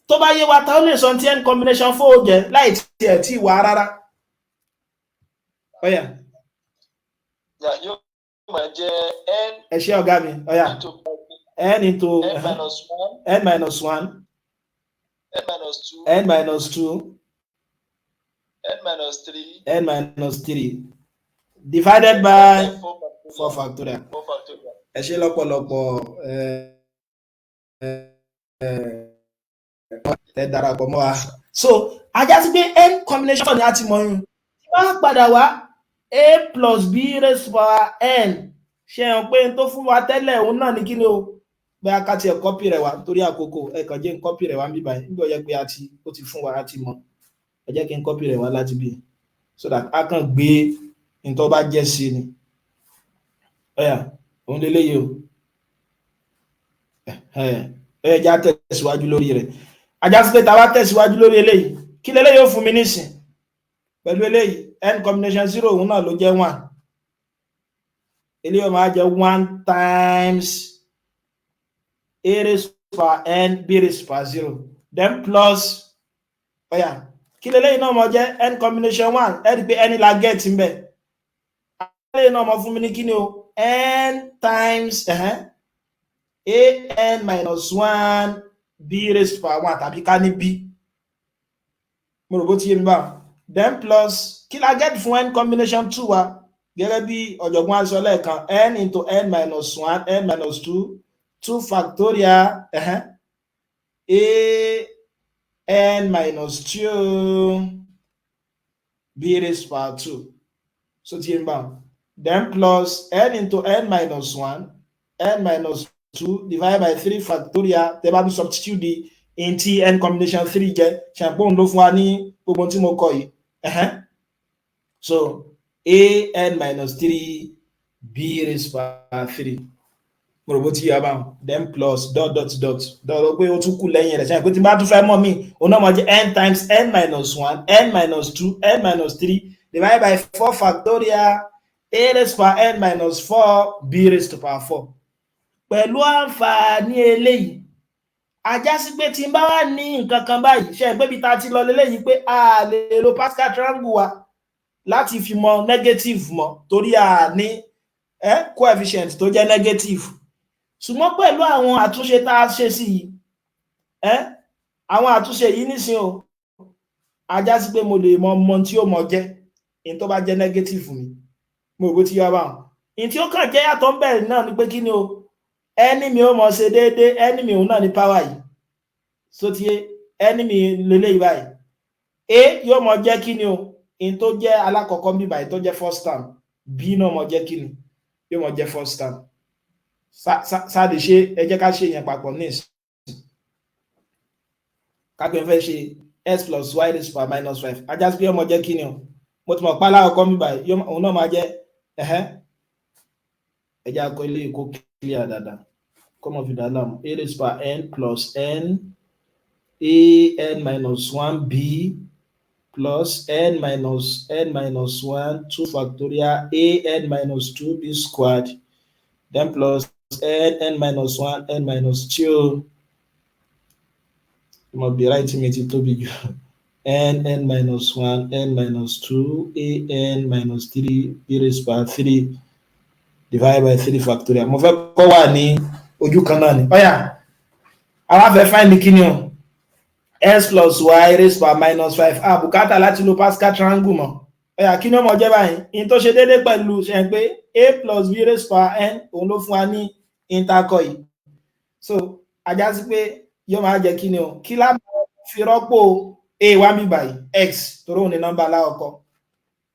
Tó bá yé wa ta ó lè sọ tí n combination 4 jẹ́ láì tiẹ̀ tí wà rárá. Ọ̀yà. Yóò máa jẹ́ n. Ẹ ṣé ọ̀gá mi. Ọ̀yà. N into n minus 1. N minus 1. N minus 2. N minus 2. N minus 3. N minus 3. Divided by 4 factorial. Ẹ ṣé lọ́pọ̀lọpọ̀ ẹ darapọ̀ mọ́ wa. So ajá sí pé n combination ni a ti mọ̀ yún. Wá padà wá a plus b raised to power n. Ṣé hàn pé tó fún wa tẹ́lẹ̀ òun náà ní kí ni o? Pé a ká tiẹ̀ kọ́pì rẹ̀ wá torí àkókò ẹ kàn jẹ́ n kọ́pì rẹ̀ wá níbí báyìí. Nígbà yẹ pé ó ti fún wa láti mọ̀. Ẹ jẹ́ kí n kọ́pì rẹ̀ wá láti bí. So that a kàn gbé n tó bá jẹ́ sí ni. Ọ̀yà, òun lélẹ́yìí o. Ẹ jẹ́ á tẹ̀síwájú lórí rẹ̀. Ajá sí pé ta bá tẹ̀síwájú lórí eléyìí. Kí lélẹ́yìí ó fún mi nísìn? Pẹ̀lú eléyìí, n combination 0 òun náà ló jẹ́ 1. Eléyìí ó máa jẹ́ 1 times a raised to power n b raised to power 0. Then plus, ọ̀yà, kí lélẹ́yìí náà mọ̀ jẹ́ n combination 1. Ẹ rí pé n la get ń bẹ̀. Eléyìí náà mọ̀ fún mi ní kí ni o? N times a n minus 1 b raised to power 1 tàbí ká ní b. Mo rò bó ti yé mi báwọn. Then plus kí la get fún n combination 2 wa gẹ́gẹ́ bí ọ̀jọ̀gbọ́n aṣọ lẹ́ẹ̀kan n into n minus 1 n minus 2 2 factorial a n minus 2 b raised to power 2. So ti yé mi báwọn. Then plus n into n minus 1 n minus 2 divided by 3 factorial. Tẹ́ bá bí substitute di in tí n combination 3 jẹ́ ṣàpọ̀n ló fún wa ní gbogbo tí mo kọ yìí. So a n minus 3 b raised to power 3. Mo rò bó ti yá báwọn. Then plus dot pé ó tún kù lẹ́yìn rẹ̀ ṣàpọ̀n pé tí bá tún fẹ́ mọ̀ mí òun náà mọ̀ jẹ́ n times n minus 1 n minus 2 n minus 3 divided by 4 factorial a raised to power n minus 4 b raised to power 4. Pẹ̀lú àǹfààní eléyìí ajá sí pé tí n bá wà ní nǹkan kan báyìí ṣe pé bí ta ti lọ lélẹ́yìí pé a lè lo Pascal triangle wa láti fi mọ negative mọ̀ torí a ní coefficient tó jẹ́ negative. Ṣùgbọ́n pẹ̀lú àwọn àtúnṣe tá a ṣe sí yìí àwọn àtúnṣe yìí nísìn o ajá sí pé mo lè mọ tí ó mọ jẹ́ in tó bá jẹ́ negative fún mi. Mo rò bó ti yá báwọn. In tí ó kàn jẹ́ yàtọ̀ ń bẹ̀rẹ̀ náà ni pé kí ni o ẹni mi ó mọ̀ ṣe déédé ẹni mi òun náà ní power yìí. So ti ẹni mi lélẹ́yìí báyìí a yóò mọ̀ jẹ́ kí ni o in tó jẹ́ alákọ̀ọ́kọ́ bí báyìí tó jẹ́ first term b náà mọ̀ jẹ́ kí ni yóò mọ̀ jẹ́ first term. Sáàdì ṣe ẹ jẹ́ ká ṣe yẹn papọ̀ ní ìsìn. Kápẹ́ fẹ́ ṣe s plus y raised to power minus 5 ajá sí pé yóò mọ̀ jẹ́ kí ni o mo ti mọ̀ pa alákọ̀ọ́kọ́ bí báyìí òun náà máa jẹ́ ẹ jẹ́ akọ ilé ìkó clear dáadáa kọ́mọ̀ fi dáadáa mọ̀ a raised to power n plus n a n minus 1 b plus n minus 1 2 factorial a n minus 2 b squared then plus n minus 1 n minus 2 you must be writing me to be n minus 1 n minus 2 a n minus 3 b raised to power 3 divided by 3 factorial. Mo fẹ́ kọ́ wà ní ojú kan náà ni. Ọ̀yà àwọn afẹ́ find kí ni o s plus y raised to power minus 5 bùkátà láti lo Pascal triangle mọ̀. Ọ̀yà kí ni ó mọ̀ jẹ́ báyìí in tó ṣe déédé pẹ̀lú ṣe pé a plus b raised to power n òun ló fún wa ní interco yìí. So ajá sí pé yóò máa jẹ́ kí ni o kí lá fi rọ́pò a wá bí báyìí x torí òun ni nọ́mbà aláwọ̀kọ́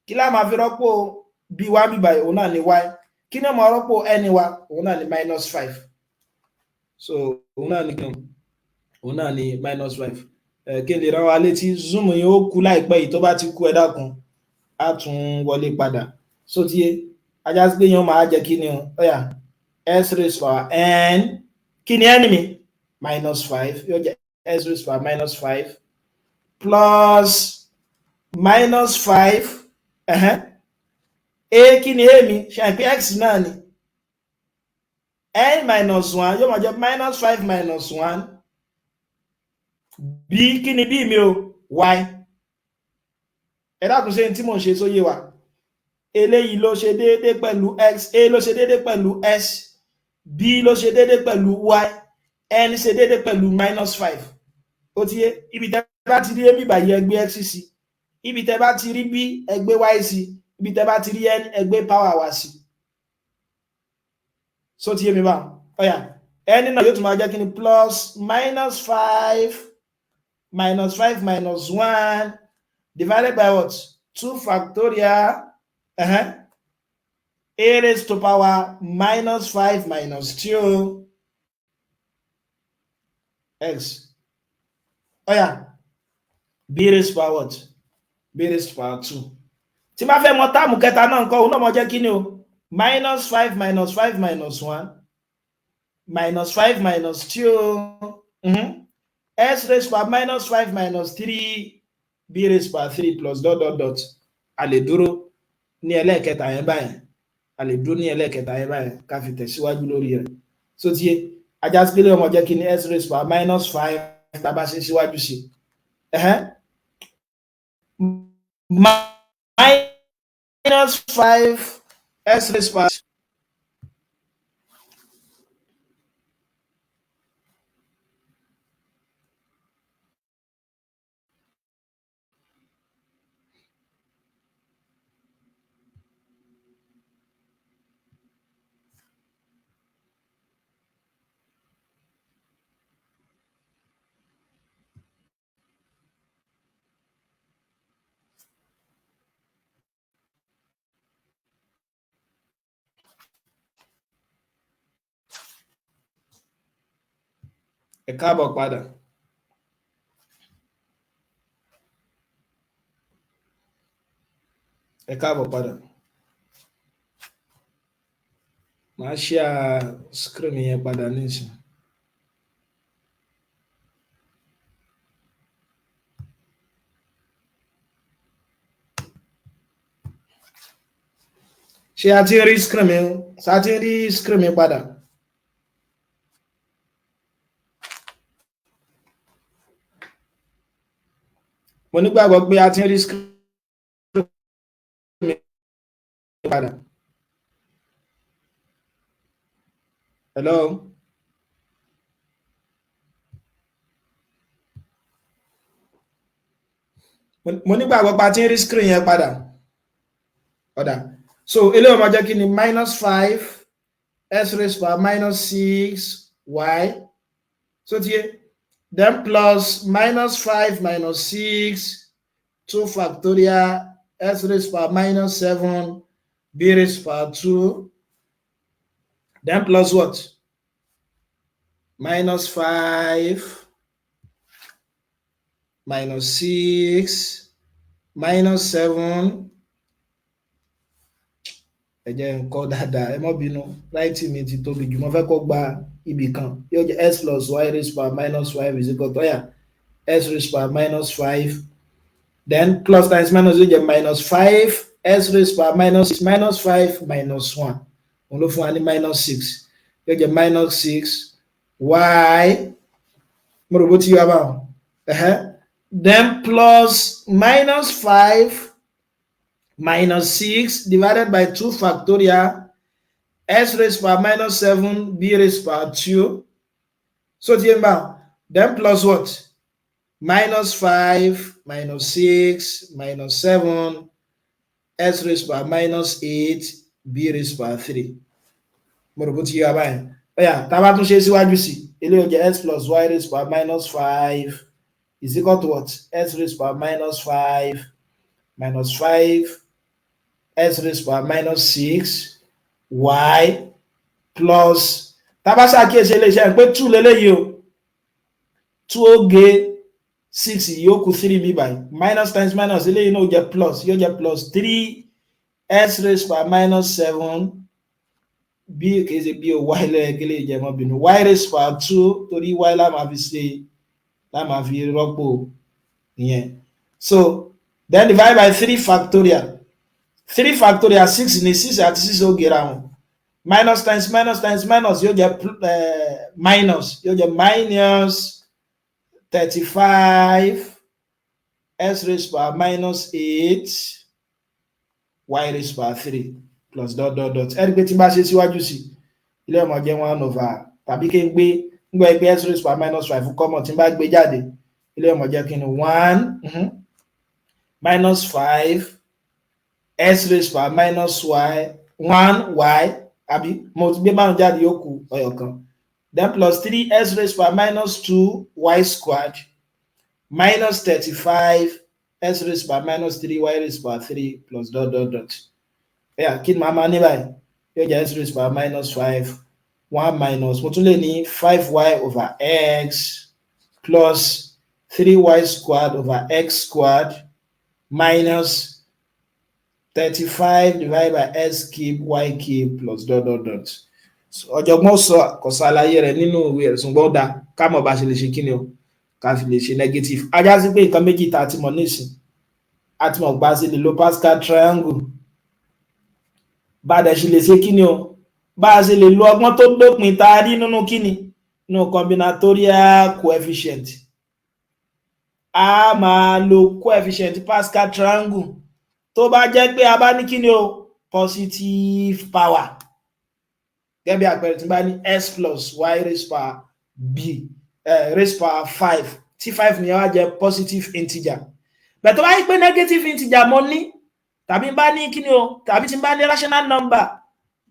kí lá máa fi rọ́pò b wá bí báyìí òun náà ni y kí ni ó máa rọ́pò n wa òun náà ni minus 5. So òun náà ni minus 5. Kí n lè rán wa létí zoom yìí ó kú láìpẹ́ yìí tó bá ti kú ẹ dákun á tún wọlé padà. So tí ajá sí pé yẹn máa jẹ́ kí ni o ó yá s raised power n kí ni n mi -5 yóò jẹ́ s raised power -5 plus -5 a kí ni a mi ṣe àìpé x náà ni n -1 yóò máa jẹ́ -5 -1 b kí ni b mi o y ẹ dákun ṣe tí mò ń ṣe sóyè wa eléyìí ló ṣe déédé pẹ̀lú x a ló ṣe déédé pẹ̀lú s b ló ṣe déédé pẹ̀lú y n ṣe déédé pẹ̀lú -5 ó ti yé ibi tẹ́ bá ti rí a bíbà yẹ ẹgbẹ́ x sí ibi tẹ́ bá ti rí b ẹgbẹ́ y sí ibi tẹ́ bá ti rí n ẹgbẹ́ power wá sí so ti yé mi bá ọ̀yà n náà yóò tún máa jẹ́ kí ni plus -5 -5 -1 divided by what 2 factorial a raised to power -5 -2 x ọ̀yà b raised to power what b raised to power 2 tí máa fẹ́ mọ táàmù kẹta náà nǹkan òun náà mọ jẹ́ kí ni o -5 -5 -1 -5 -2 s raised to power -5 -3 b raised to power 3 plus ... a lè dúró ní ẹlẹ́ẹ̀kẹta yẹn báyẹn ká fi tẹ̀síwájú lórí rẹ̀ so tí ajá sí pélé ọmọ jẹ́ kí ni s raised to power -5 tá bá ṣe síwájú sí -5 s raised to power ẹ káàbọ̀ padà màá share screen yẹn padà nísìn ṣé a ti rí screen mi padà mo nígbàgbọ́ pé a ti rí screen mi padà hello mo nígbàgbọ́ pé a ti rí screen yẹn padà ọ̀dà so eléyìí ọmọ jẹ́ kí ni -5 s raised to power -6 y so ti yé then plus -5 -6 2 factorial s raised to power -7 b raised to power 2 then plus what -5 -6 -7 ẹ jẹ́ nǹkan dáadáa ẹ má bínú láìtì mi ti tóbi jù mo fẹ́ kó gba ibì kan yóò jẹ́ s plus y raised to power -5 is equal to s raised to power -5 then plus times minus yóò jẹ́ -5 s raised to power -5 -1 òun ló fún wa ní -6 yóò jẹ́ -6 y mo rò bó ti yọ abáwọn then plus -5 -6 divided by 2 factorial s raised to power -7 b raised to power 2 so ti yẹn bá then plus what -5 -6 -7 s raised to power -8 b raised to power 3 mo rò bó ti yọ abáyẹn ọ̀yà tá a bá tún ṣe síwájú sí eléyìí jẹ́ s plus y raised to power -5 is equal to what s raised to power -5 -5 s raised to power -6 y plus tá a bá ṣàkíyèsí eléyìí pé 2 lélẹ́yìí o 2 ó gé 6 yóò kù 3 bí báyìí minus times minus eléyìí náà jẹ́ plus yóò jẹ́ plus 3 x raised power minus 7 b kìí ṣe b o y lẹ́ẹ̀kẹ́lẹ́ ìjẹmọ́ bínú y raised power 2 torí y láàmà fi ṣe láàmà fi rọ́pò ìyẹn. So then divide by 3 factorial 3 factorial 6 ní 6 àti 6 ó gera wọn minus times minus times minus yóò jẹ minus yóò jẹ minus 35 x raised power minus 8 y raised power 3 plus dot dot dot ẹni pé tí n bá ṣe síwájú sí ilé ọmọ jẹ́ 1 over tàbí kí n gbé x raised power minus 5 kọ́mọ̀ tí n bá gbé jáde ilé ọmọ jẹ́ kí ni 1 minus 5 x raised power minus y 1 y àbí mo ti gbé márùn jáde yóò kù ọ̀yọ̀kan then plus 3 x raised power minus 2 y squared minus 35 x raised power minus 3 y raised power 3 plus dot dot dot. Yeah, kí ni màá máa ní báyìí yóò jẹ́ x raised power minus 5 1 minus mo tún lè ní 5y over x plus 3y squared over x squared minus 35 divided by x cube y cube plus dot dot dot. Ọ̀jọ̀gbọ́n sọ kò ṣàlàyé rẹ̀ nínú ìwé rẹ̀ ṣùgbọ́n ó dáa ká mọ̀ bá ṣe lè ṣe kí ni o ká fi lè ṣe negative. Ajá sí pé nǹkan méjì tá a ti mọ̀ nísìn a ti mọ̀ gbà sí lè lo Pascal triangle bá a dẹ̀ ṣe lè ṣe kí ni o bá a ṣe lè lo ọgbọ́n tó dópin tá a rí nínú kí ni nínú combinatorial coefficient. A máa lo coefficient Pascal triangle tó bá jẹ́ pé a bá ní kí ni o positive power gẹ́gẹ́ bí àpẹẹrẹ tí bá ní x plus y raised power b raised power 5 tí 5 ni wá jẹ́ positive integer bẹ́ẹ̀ tó bá yí pé negative integer mo ní tàbí bá ní kí ni o tàbí tí bá ní rational number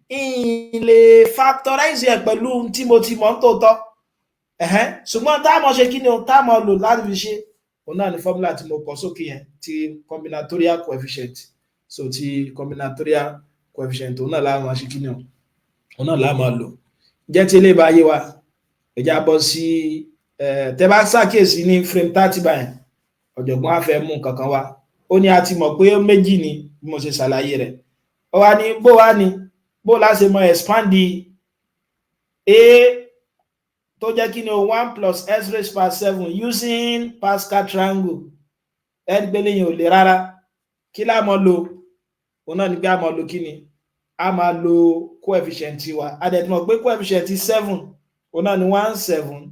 in lè factorize ẹ̀ pẹ̀lú tí mo ti mọ̀ tó tọ́ ṣùgbọ́n tá a mọ̀ ṣe kí ni o tá a mọ̀ lò láti fi ṣe òun náà ni formula tí mo kọ sókè yẹn ti combinatorial coefficient so ti combinatorial coefficient òun náà la máa ṣe kí ni o òun náà la máa lò jẹ́ tí ilé bá yé wa ẹ̀já bọ́ sí tẹ́ bá ṣàkíyèsí ní frame 30 báyìí ọ̀jọ̀gbọ́n á fẹ́ mú kankan wá ó ní a ti mọ̀ pé méjì ni bí mo ṣe ṣàlàyé rẹ̀ ó wá ní bó láṣẹ mọ expand a tó jẹ́ kí ni o 1 plus x raised power 7 using Pascal triangle ẹgbẹ́lẹ́ yìí ò lè rárá kí lá mọ́ lo òun náà ní pé a mọ́ lo kí ni a máa lo coefficient wa a dẹ̀ tí mọ̀ pé coefficient 7 òun náà ní 1 7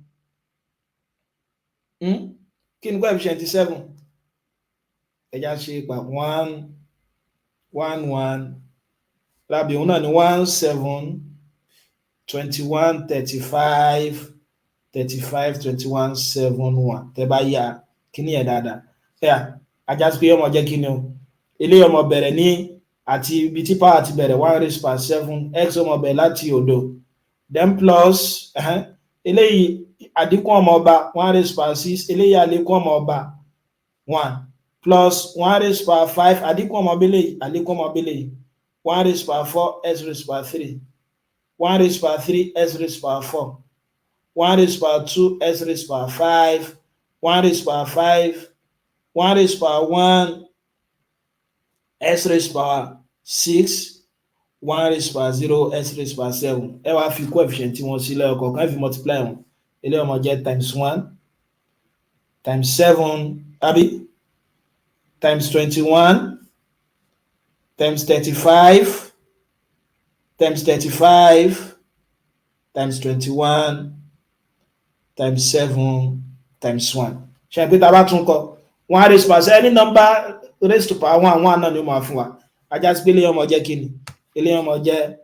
kí ni coefficient 7 ẹjá ṣe pa 1 1 1 lábí òun náà ní 1 7 21 35 35 21 7 1 tẹ́ bá yá kíní ẹ̀ dáadáa ajá sí pé ọmọ jẹ́ kíní o ilé ọmọ bẹ̀rẹ̀ ní àti ibi tí power ti bẹ̀rẹ̀ 1 raised power 7 x ọmọ bẹ̀rẹ̀ láti òdo then plus eléyìí àdínkù ọmọ ọba 1 raised power 6 eléyìí àlékún ọmọ ọba 1 plus 1 raised power 5 àdínkù ọmọ bẹ́lẹ̀ àlékún ọmọ bẹ́lẹ̀ 1 raised power 4 x raised power 3 1 raised power 3 x raised power 4 1 raised power 2 x raised power 5 1 raised power 5 1 raised power 1 x raised power 6 1 raised power 0 x raised power 7 ẹ wá fi coefficient tí wọ́n sí lẹ́ọ̀kọ̀ọ̀kan fi multiply wọn ilé ọmọ jẹ́ times 1 times 7 àbí times 21 times 35 times 35 times 21 times 7 times 1 ṣe pé tá bá tún kọ 1 raised power any number raised to power 1 1 náà ni ó máa fún wa ajá sí pé ilé ọmọ jẹ́ kíni ilé ọmọ jẹ́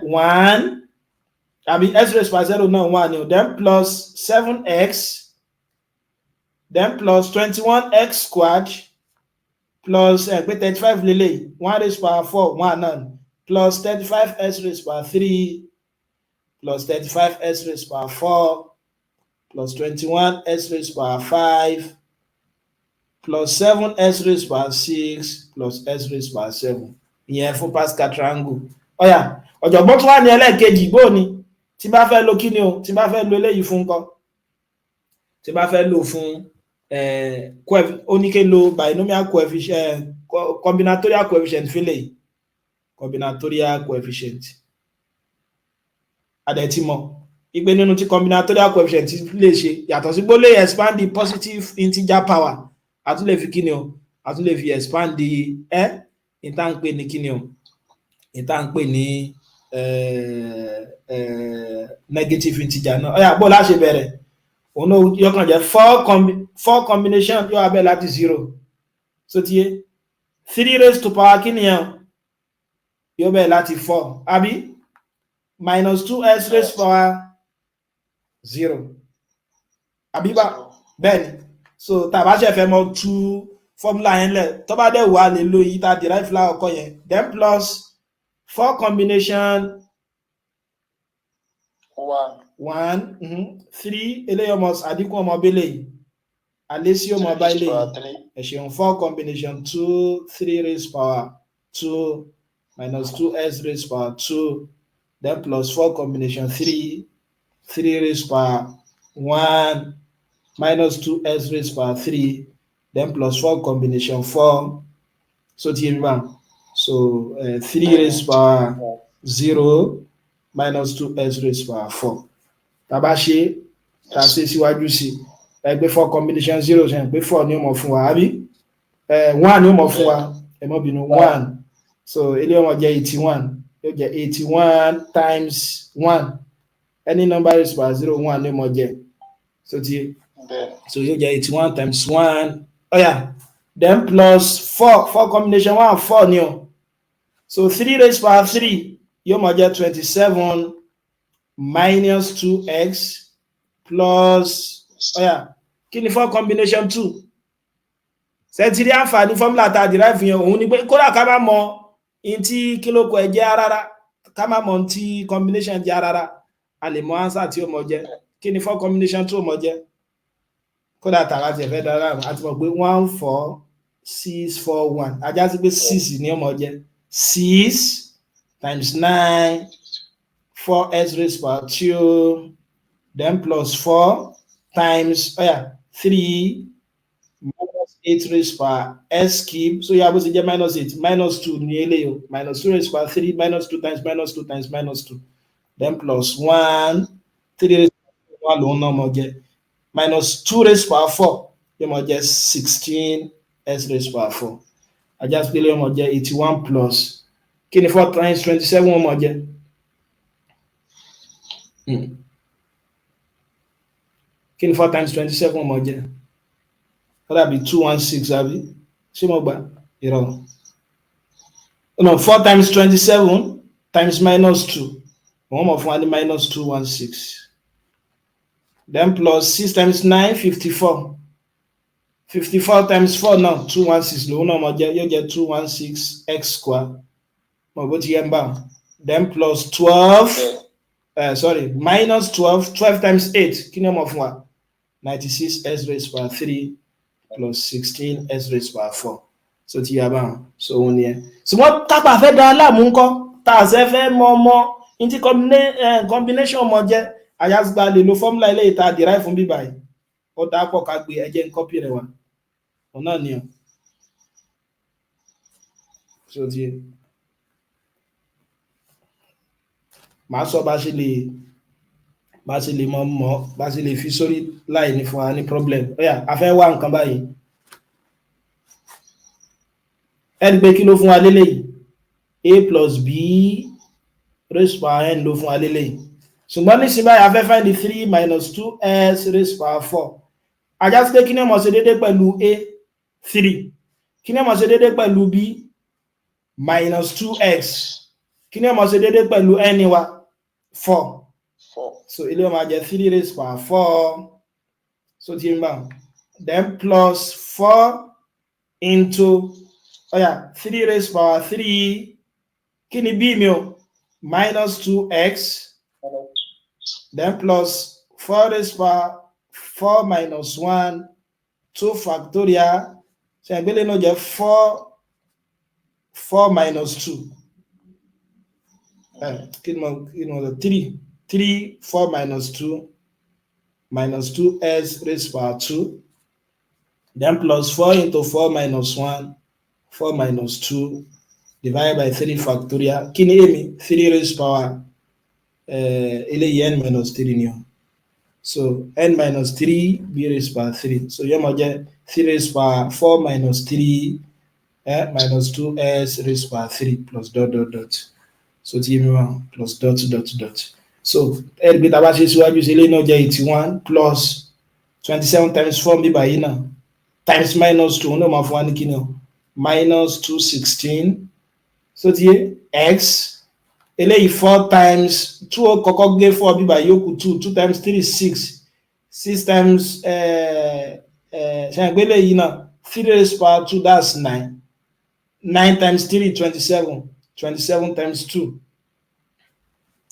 1 àbí x raised power 0 náà 1 ni then plus 7x then plus 21x squared plus pé 35 lélẹ̀ 1 raised power 4 1 náà plus 35x raised power 3 plus 35x raised power 4 plus 21x raised power 5 plus 7x raised power 6 plus x raised power 7 ìyẹn fún Pascal triangle ọ̀yà ọ̀jọ̀gbọ́n tún wà ní ẹlẹ́ẹ̀kejì bó ni tí bá fẹ́ lo kíni o tí bá fẹ́ lo eléyìí fún kọ́ tí bá fẹ́ lò fún oníke lo binomial coefficient combinatorial coefficient fílẹ̀ combinatorial coefficient adẹ̀tìmọ̀ ìpè nínú tí combinatorial coefficient lè ṣe yàtọ̀ sí pé ó lè expand the positive integer power a tún lè fi kíni o a tún lè fi expand the ìta ń pè ní kíni o ìta ń pè ní negative integer náà ọ̀yà bó láṣẹ bẹ̀rẹ̀ òun náà yọkàn jẹ́ 4 combination yóò abẹ́ láti 0 so ti yé 3 raised to power kíni yẹn yóò bẹ̀rẹ̀ láti 4 àbí minus 2s raised to power 0 àbí bẹ́ẹ̀ ni so tàbá ṣe fẹ́ mọ̀ tú formula yẹn lẹ̀ tó bá dẹ̀ wà lè lo yìí tá derive láọ̀kọ́ yẹn then plus 4 combination 1 3 eléyìí ọmọ àdínkù ọmọ bẹ́lẹ̀ yìí àlésí ọmọ bá ilé yìí ẹ̀ṣẹ̀un 4 combination 2 3 raised power 2 minus 2s raised power 2 then plus 4 combination 3 raised power 1 minus 2s raised power 3 then plus 4 combination 4 so ti yé so 3 raised power 0 minus 2s raised power 4 tàbá ṣe tá ṣe síwájú sí ẹgbẹ́ 4 combination 0 ṣe pé 4 ní ó mọ̀ fún wa àbí 1 ní ó mọ̀ fún wa ẹ má bínú 1 so ilé ọmọ jẹ́ 81 yóò jẹ́ 81 times 1 any number raised by 0 1 ní ó mọ̀ jẹ́ so ti so yóò jẹ́ 81 times 1 then plus 4 combination 1 4 ní o so 3 raised by 3 yóò mọ̀ jẹ́ 27 minus 2x plus kí ni 4 combination 2 sẹ́tìrí àǹfààní fọ́múlà tá a derive yẹn òun ni pé kódà ká má mọ̀ in tí kílókò ẹ̀ jẹ́ rárá ká má mọ̀ tí combination jẹ́ rárá a lè mọ̀ answer tí ó mọ̀ jẹ́ kí ni 4 combination 2 mọ̀ jẹ́ kódà tààrà tí ẹ̀fẹ́ dára àti mọ̀ pé 1 4 6 4 1 ajá sí pé 6 ní ó mọ̀ jẹ́ 6 times 9 4s raised power 2 then plus 4 times 3 minus 8 raised power s cube so yà bó ṣe jẹ́ minus 8 minus 2 ní eléyìí minus 2 raised power 3 minus 2 times minus 2 times minus 2 then plus 1 3 raised power 1 lòun náà mọ̀ jẹ́ minus 2 raised power 4 yóò mọ̀ jẹ́ 16 s raised power 4 ajá sí pé yóò mọ̀ jẹ́ 81 plus kí ni 4 times 27 wọ́n mọ̀ jẹ́ kí ni 4 times 27 wọ́n mọ̀ jẹ́ ó dàbí 216 àbí ṣé mo gbà ìrọ̀ no 4 times 27 times minus 2 wọ́n mọ̀ fún wa ní minus 216 then plus 6 times 9 54 54 times 4 náà 216 lòun náà mọ̀ jẹ́ yóò jẹ́ 216 x square mọ̀ bó ti yẹ ń bá then plus 12 minus 12 times 8 kí ni ó mọ̀ fún wa 96 s raised by 3 plus 16 s raised by 4 so ti yà bá so òun ni ẹ ṣùgbọ́n tápà fẹ́ dá aláàmú ńkọ́ tá a ṣe fẹ́ mọ́ in ti combination mọ̀ jẹ́ àyàgbà lè lo formula ilé ìta derive fún bíbá yìí ó dápọ̀ ká gbé ẹjẹ́ ń copy rẹ̀ wá òun náà ni ọ so ti máa sọ bá ṣe lè mọ̀ bá ṣe lè fi sórí láì ní fún wa ní problem a fẹ́ wá nǹkan báyìí ẹni pé kí ló fún wa lélẹ́yìí a plus b raised power n ló fún wa lélẹ́yìí ṣùgbọ́n nísìnyí báyìí a fẹ́ find the 3 minus 2s raised power 4 ajá sí pé kí ni ó mọ̀ ṣe déédé pẹ̀lú a 3 kí ni ó mọ̀ ṣe déédé pẹ̀lú b minus 2x kí ni ó mọ̀ ṣe déédé pẹ̀lú n wa 4 so ilé ọmọ jẹ́ 3 raised power 4 so ti ń bá then plus 4 into 3 raised power 3 kí ni b mi o minus 2x then plus 4 raised power 4 minus 1 2 factorial ṣe ìgbélé náà jẹ́ 4 minus 2 3 4 minus 2 minus 2s raised power 2 then plus 4 into 4 minus 1 4 minus 2 divided by 3 factorial kí ni èmi 3 raised power eléyìí n minus 3 ni o so n minus 3 b raised power 3 so yóò máa jẹ́ 3 raised power 4 minus 3 minus 2s raised power 3 plus dot dot dot so ti yé mi wá plus dot dot dot so ẹ̀rí pé tá a bá ṣe síwájú sí eléyìí náà jẹ́ 81 plus 27 times 4 bí báyìí náà times minus 2 náà máa fún wa ní kíni o minus 216 so ti yé x eléyìí 4 times 2 ó kọ́kọ́ gbé 4 bí báyìí yóò kù 2 times 3 6 6 times ṣe àgbé eléyìí náà 3 raised power 2 that's 9 9 times 3 27 27 times 2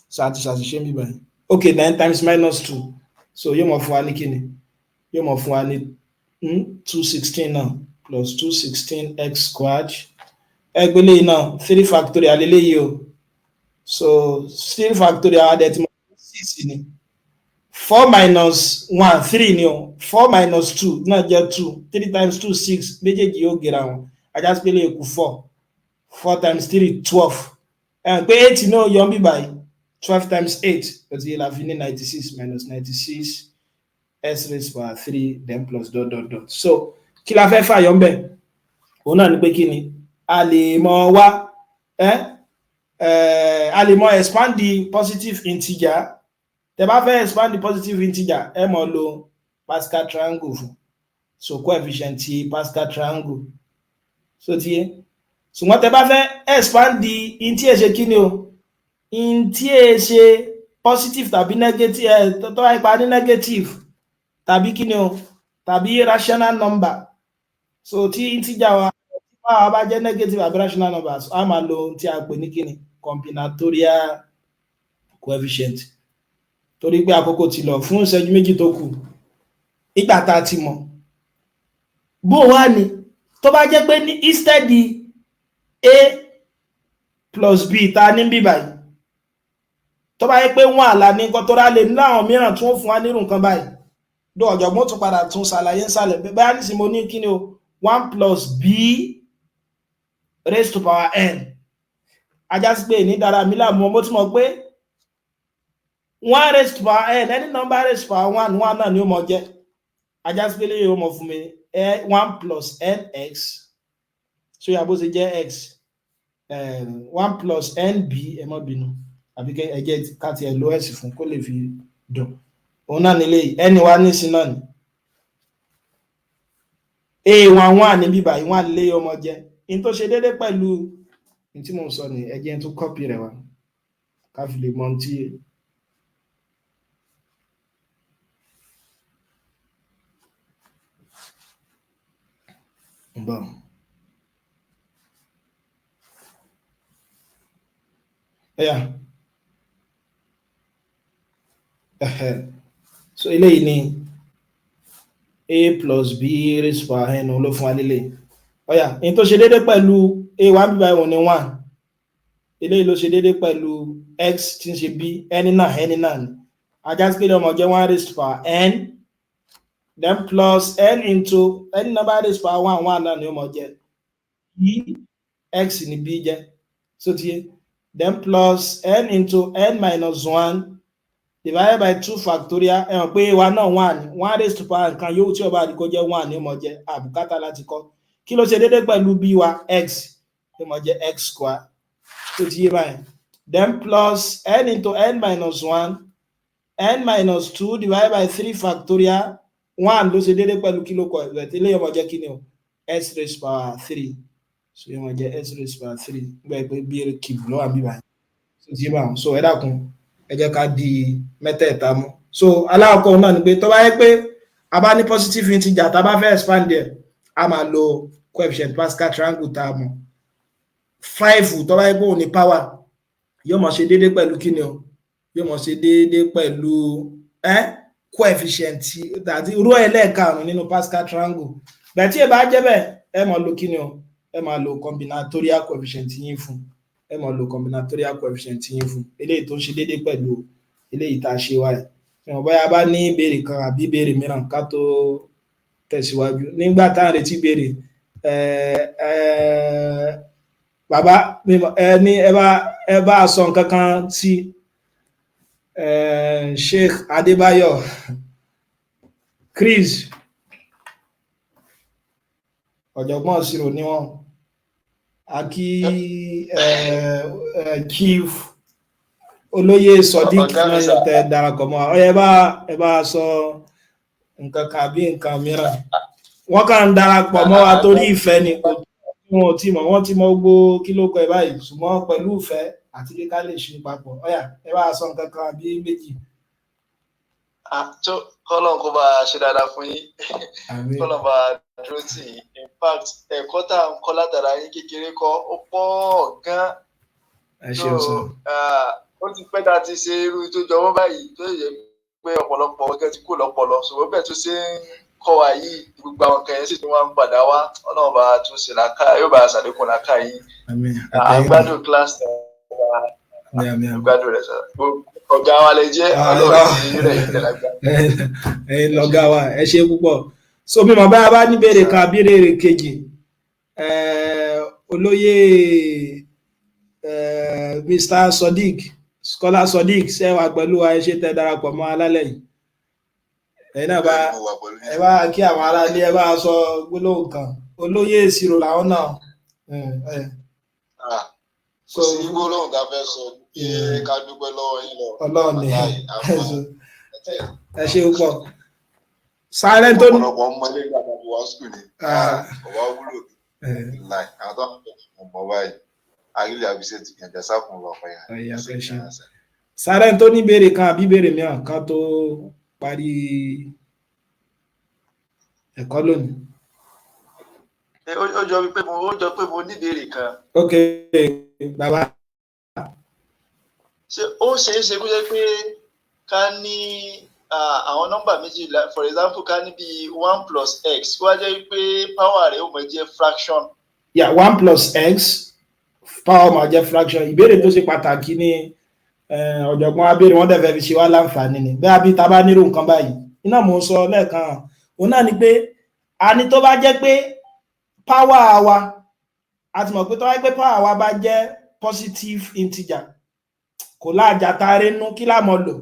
so àti ṣàṣìṣe bí báyìí okay 9 times minus 2 so yóò mọ̀ fún wa ní kíni yóò mọ̀ fún wa ní 216 náà plus 216 x squared ẹgbẹ́ lẹ́yìn náà 3 factorial eléyìí o so 3 factorial adẹ́tí mọ̀ 6 ni 4 minus 1 3 ni o 4 minus 2 náà jẹ́ 2 3 times 2 6 méjèèjì yóò gẹ̀rẹ̀ àwọn ajá sí pé lè kú 4 4 times 3 12 pé 8 náà yọ bí báyìí 12 times 8 but yìí la fi ní 96 minus 96 s raised power 3 then plus dot dot dot so kí la fẹ́ fàyọ ń bẹ̀ òun náà ni pé kí ni a lè mọ wá a lè mọ expand the positive integer tẹ́ bá fẹ́ expand the positive integer ẹ mọ lo Pascal triangle fún so coefficient ti Pascal triangle so ti yé ṣùgbọ́n tẹ́ bá fẹ́ expand the in tí ẹ ṣe kí ni o in tí ẹ ṣe positive tàbí negative tó wá ipa ní negative tàbí kí ni o tàbí rational number so tí integer wa bá jẹ́ negative àbí rational numbers a máa lo tí a pè ní kí ni combinatorial coefficient torí pé àkókò ti lọ fún ìṣẹ́jú méjì tó kù ìgbà tá a ti mọ̀ bó wá ní tó bá jẹ́ pé ní instead a plus b ta ní bí báyìí tó bá yẹ pé wọ́n àlà ní nǹkan tó rá lè ní àwọn mìíràn tí wọ́n fún wa nírú nǹkan báyìí dó ọ̀jọ̀gbọ́n tún padà tún ṣàlàyé nsàlẹ̀ bẹ́ẹ̀ ní sí mo ní kí ni o 1 plus b raised to power n ajá sí pé ní dára mi láàmú mo ti mọ̀ pé 1 raised to power n any number raised to power 1 1 náà ni ó mọ̀ jẹ́ ajá sí pé lè yóò mọ̀ fún mi 1 plus nx so yà bó ṣe jẹ́ x 1 plus nb ẹ má bínú àbí kẹ́ ẹ jẹ́ káti ẹ̀ lo s fún kó lè fi dùn òun náà nílé ẹni wá ní sí náà ni a1 ní bíbà ìwọ̀n lé ọmọ jẹ́ in tó ṣe dédé pẹ̀lú in tí mo sọ ní ẹjẹ́ tó kọ́pì rẹ̀ wá ká fi lè mọ̀ tí bọ̀ ẹ̀yà so eléyìí ni a plus b raised to power n ló fún wa lélẹ̀ ọ̀yà in tó ṣe dédé pẹ̀lú a1 bíbá ìwọ̀n ní 1 eléyìí ló ṣe dédé pẹ̀lú x tí ń ṣe b ẹni náà ni ajá sí pé ọmọ jẹ́ 1 raised to power n then plus n into any number raised to power 1 1 náà ni ó mọ̀ jẹ́ x ní b jẹ́ so tí then plus n into n minus 1 divided by 2 factorial ẹ̀wọ̀n pé wa náà 1 raised to power nǹkan yóò tí ó bá rí kó jẹ́ 1 ní ó mọ̀ jẹ́ àbùkátà láti kọ́ kí ló ṣe dédé pẹ̀lú b wa x ó mọ̀ jẹ́ x square tó ti yé báyìí then plus n into n minus 1 n minus 2 divided by 3 factorial 1 ló ṣe dédé pẹ̀lú kí ló kọ ẹ̀rẹ̀ tí lè yọmọ jẹ́ kí ni o s raised power 3 so yọmọ jẹ́ s raised power 3 gbẹ́ pé bí eré kìbù lọ́wọ́ àbí báyìí tó ti yé báyìí so ẹ dákun ẹ jẹ́ ká di mẹ́tẹ̀ẹ̀ta mú so aláwọ̀kọ́ náà ni pé tó bá yẹ pé a bá ní positive integer tá a bá fẹ́ expand ẹ̀ a máa lo coefficient Pascal triangle tá a mọ̀ 5 tó bá yẹ pé òun ní power yóò mọ̀ ṣe déédé pẹ̀lú kí ni o yóò mọ̀ ṣe déédé pẹ̀lú coefficient àti irú ẹlẹ́ẹ̀karùn nínú Pascal triangle bẹ́ẹ̀ tí ẹ bá jẹ́ bẹ́ẹ̀ ẹ máa lo kí ni o ẹ máa lo combinatorial coefficient yín fún ẹ máa lo combinatorial coefficient yín fún eléyìí tó ń ṣe déédé pẹ̀lú eléyìí tá a ṣe wáyé ìwọ̀n bóyá bá ní ìbéèrè kan àbí ìbéèrè mìíràn ká tó tẹ̀síwájú nígbà tá à ń retí ìbéèrè bàbá ní ẹ bá sọ nǹkan kan sí Sheikh Adébáyọ̀ Chris ọ̀jọ̀gbọ́n ìṣirò ni wọ́n àkí chief olóyè Sodiq náà tẹ darapọ̀ mọ́ ẹ bá sọ nǹkan kan àbí nǹkan mìíràn wọ́n kàn ń darapọ̀ mọ́ wa torí ìfẹ́ ni kò wọn ò tí mọ̀ wọ́n ti mọ gbogbo kí ló kọ ẹ báyìí ṣùgbọ́n pẹ̀lú ìfẹ́ àti kíkà lè ṣe papọ̀ ọ̀yà ẹ bá sọ nǹkan kan àbí méjì. tó kọ́lọ̀ kó bá a ṣe dáadáa fún yín kọ́lọ̀ bá a dúró tì yín in fact ẹ̀kọ́ tá à ń kọ́ látara yín kékeré kọ́ ó pọ̀ gan-an. ẹ ṣeun sọ. ó ti pẹ́ tá a ti ṣe irú tó jọwọ́ báyìí tó yẹ pé ọ̀pọ̀lọpọ̀ ọ̀gẹ́ ti kú lọ́pọ̀lọ́ ṣùgbọ́n bẹ́ẹ̀ tó ṣe ń kọ́ wa yìí gbogbo àwọn kan yẹn sì tún wá ń padà wá ọlọ́run bá a tún ṣe làákà yóò bá a ṣàlékún làákà yìí. àgbàdo class àgbàdo rẹ̀ sọ ọ̀gá wa lè jẹ́ ọlọ́run ní ilẹ̀ ìtẹ̀lágbá. ẹ̀yin lọ́gá wa ẹ ṣe púpọ̀ so mímọ bá a bá níbèrè kan àbírèrè kejì olóyè Mr. Sodiq scholar Sodiq ṣe wà pẹ̀lú wa ẹ ṣe tẹ darapọ̀ mọ́ alálẹ̀ yìí ẹ̀yin náà ẹ bá kí àwọn aráalé ẹ bá sọ gbólóhùn kan olóyè ìṣirò làwọn náà. kò sí gbólóhùn tá a fẹ́ sọ kí ká dúpẹ́ lọ́wọ́ yín lọ. Ọlọ́run ni ẹ ṣe púpọ̀ sáré tó ní. ọ̀pọ̀lọpọ̀ ọmọ ilé ìgbà tàbí wá sùkúl ni ọba wúlò láì àwọn tó ń bọ̀ ọmọ báyìí àrílẹ̀ àbíṣẹ́ ti yànjẹ́ sákùn lọ fẹ́yà. sáré tó ní béèrè kan àbí béèrè mìíràn kan tó parí ẹ̀kọ́ lónìí. ó jọ pé mo ní ìbéèrè kan. ok bàbá. ṣé ó ṣeé ṣe kó jẹ́ pé ká ní àwọn nọ́mbà méjì for example ká ní bíi 1 + x kó wá jẹ́ pé power rẹ̀ ó máa jẹ́ fraction. 1 + x power máa jẹ́ fraction ìbéèrè tó ṣe pàtàkì ní ọ̀jọ̀gbọ́n abéèrè wọ́n dẹ̀ fẹ́ fi ṣe wá láǹfààní ni bẹ́ẹ̀ bí ta bá nírò nǹkan báyìí iná mò ń sọ lẹ́ẹ̀kan òun náà ni pé a ní tó bá jẹ́ pé power wa a ti mọ̀ pé tó bá jẹ́ pé power wa bá jẹ́ positive integer kò láàjà tààrẹ nú kí láàmọ́ lò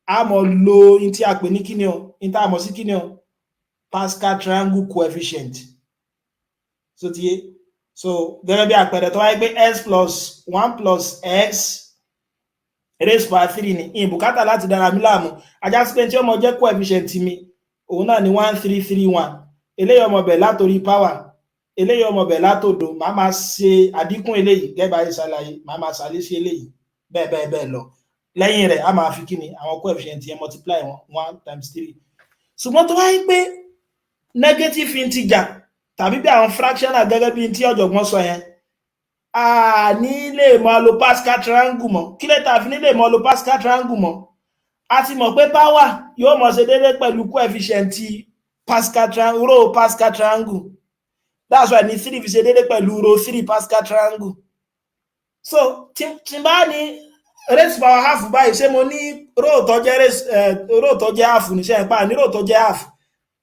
a mọ̀ lo in tí a pè ní kíni o in tá a mọ̀ sí kíni o Pascal triangle coefficient so ti yé so gẹ́gẹ́ bí àpẹẹrẹ tó wáyé pé x + 1 + x raised by 3 ní ìbùkátà láti dára mi láàmú ajá sí pé tí ọmọ jẹ́ coefficient mi òun náà ni 1331 eléyìí ọmọ bẹ̀ látòrí power eléyìí ọmọ bẹ̀ látòdò máa máa ṣe àdínkù eléyìí gẹ́gẹ́ bá ṣàlàyé máa máa ṣàlẹ́ sí eléyìí bẹ́ẹ̀ lọ lẹ́yìn rẹ̀ a máa fi kíni àwọn coefficient yẹn multiply wọn 1 × 3 ṣùgbọ́n tó wáyé pé negative integer tàbí bí àwọn fractional gẹ́gẹ́ bí tí ọ̀jọ̀gbọ́n sọ yẹn a ní lè máa lo Pascal triangle mọ́ kí lè tà fi ní lè máa lo Pascal triangle mọ́ a ti mọ̀ pé power yóò mọ̀ ṣe déédéé pẹ̀lú coefficient Pascal triangle row Pascal triangle that's why ní 3 fi ṣe déédéé pẹ̀lú row 3 Pascal triangle so tí bá ní raised power half báyìí ṣé mo ní row tó jẹ́ half ní ṣe ẹ̀pá ní row tó jẹ́ half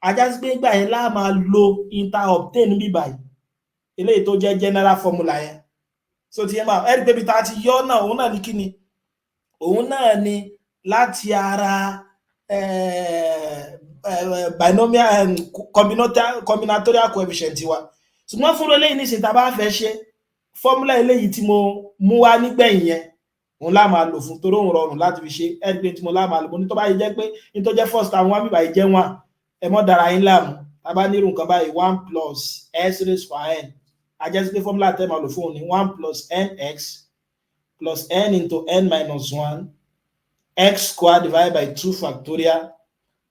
ajá sí pé ìgbà yẹn láà máa lo inter-obtain bí báyìí eléyìí tó jẹ́ general formula yẹn so ti yẹn máa ẹ̀rí pé bí ta ti yọ náà òun náà ní kíni òun náà ni láti ara binomial combinatorial coefficient wa ṣùgbọ́n fún eléyìí nísìnyí tá a bá fẹ́ ṣe formula eléyìí tí mo mú wá nígbẹ̀yìn yẹn òun lá máa lò fún torí òun rọrùn láti fi ṣe ẹ̀rí pé tí mo lá máa lò mo ní tó bá yẹ jẹ́ pé ní tó jẹ́ first time wá bíbá yìí jẹ́ wọn ẹ mọ́ dára yín láàmú a bá nírú nǹkan báyìí 1 + x raised by n ajẹ́sí pé formula tẹ́ máa lò fún òun ní 1 + nx plus n into n minus 1 x squared divided by 2 factorial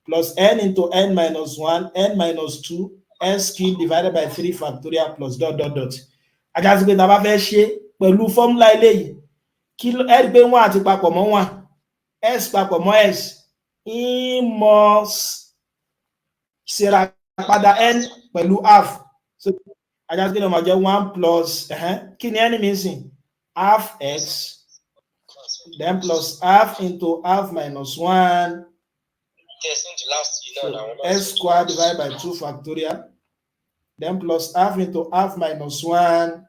plus n into n minus 1 n minus 2 s cubed divided by 3 factorial plus ... ajẹ́sí pé tá a bá fẹ́ ṣe pẹ̀lú formula eléyìí kí ẹ rí pé 1 àti papọ̀ mọ́ 1 s papọ̀ mọ́ s ìmọ̀ ṣera padà n pẹ̀lú half so ajá sí pé ọmọ jẹ́ 1 plus kí ni ẹni mi sìn half x then plus half into half minus 1 so s squared divided by 2 factorial then plus half into half minus 1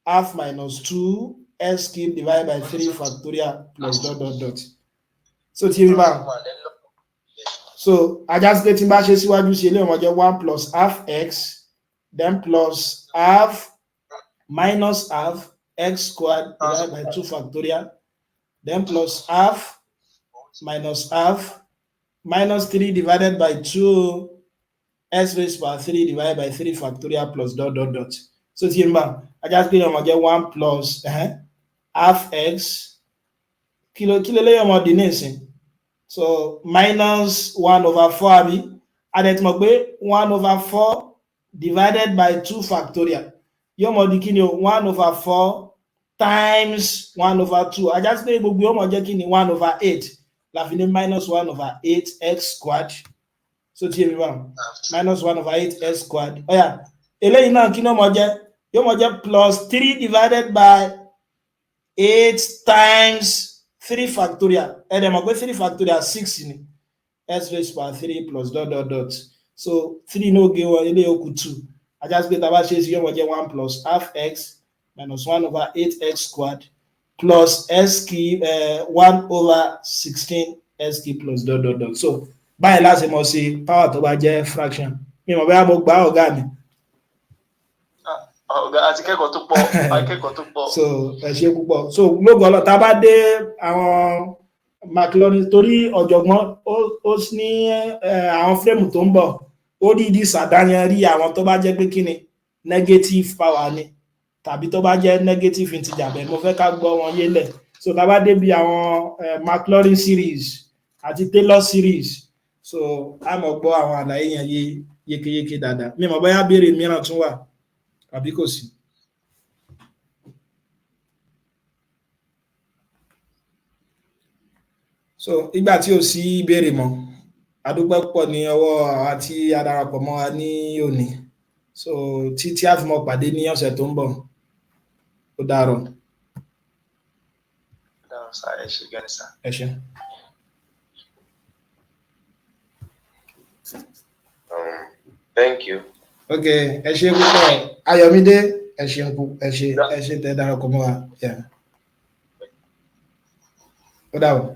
half minus 2 s cube divided by 3 factorial plus dot dot dot. So tí rí báwọn. So ajá sí pé tí n bá ṣe síwájú sí eléyìí wọ́n jẹ́ 1 plus half x then plus half minus half x squared divided by 2 factorial then plus half minus half minus 3 divided by 2 s raised by 3 divided by 3 factorial plus dot dot dot. So tí rí báwọn ajá sí pé wọ́n jẹ́ 1 plus half x kí lélẹ́yìn ọmọdé ní ìsìn. So minus 1 over 4 àbí adẹ̀ tí mọ̀ pé 1 over 4 divided by 2 factorial yóò mọ̀ di kí ni o 1 over 4 times 1 over 2 ajá sí pé gbogbo yóò mọ̀ jẹ́ kí ni 1 over 8 la fi ní minus 1 over 8 x squared. So tí èmi bá minus 1 over 8 x squared ọ̀yà eléyìí náà kí ni ó mọ̀ jẹ́ yóò mọ̀ jẹ́ plus 3 divided by 8 times 3 factorial ẹ̀dẹ̀ mọ̀ pé 3 factorial 6 ni s raised by 3 plus dot dot dot. So 3 no gé wọ ilé òkú 2 ajá sí pé tá a bá ṣe sí yóò wọ́n jẹ́ 1 plus half x minus 1 over 8 x squared plus s cube 1 over 16 s cube plus dot dot dot. So báyìí láti mọ̀ sí power tó bá jẹ́ fraction mi mọ̀ bóyá mo gbá ọ̀gá mi. Ọ̀gá àti kẹ́kọ̀ọ́ tó pọ̀ akẹ́kọ̀ọ́ tó pọ̀. So ẹ ṣé púpọ̀. So lóògùn ọlọ́ tá a bá dé àwọn McLaurin torí ọ̀jọ̀gbọ́n ó ní àwọn fírémù tó ń bọ̀ ó dídí sàdáyanrí àwọn tó bá jẹ́ pé kí ni negative power ni tàbí tó bá jẹ́ negative integer bẹ́ẹ̀ mo fẹ́ ká gbọ́ wọn yélẹ̀. So tá a bá dé bí àwọn McLaurin series àti Taylor series so a mọ̀ gbọ́ àwọn àlàyé yẹn yékéyéké dáadáa mi mọ̀ bóyá béèrè mìíràn tún wà àbí kò sí. So ìgbà tí ó sí ìbéèrè mọ́ adúpẹ́ púpọ̀ ní ọwọ́ àwa tí a darapọ̀ mọ́ wa ní òní so tí a fi mọ́ pàdé ní ọ̀sẹ̀ tó ń bọ̀ ó dàárọ̀. Ẹ ṣé gan sir. Ẹ ṣé. Thank you. Okay, ẹ ṣé púpọ̀ Ayọ̀mídé ẹ ṣé tẹ́ darapọ̀ mọ́ wa. Ó dàárọ̀.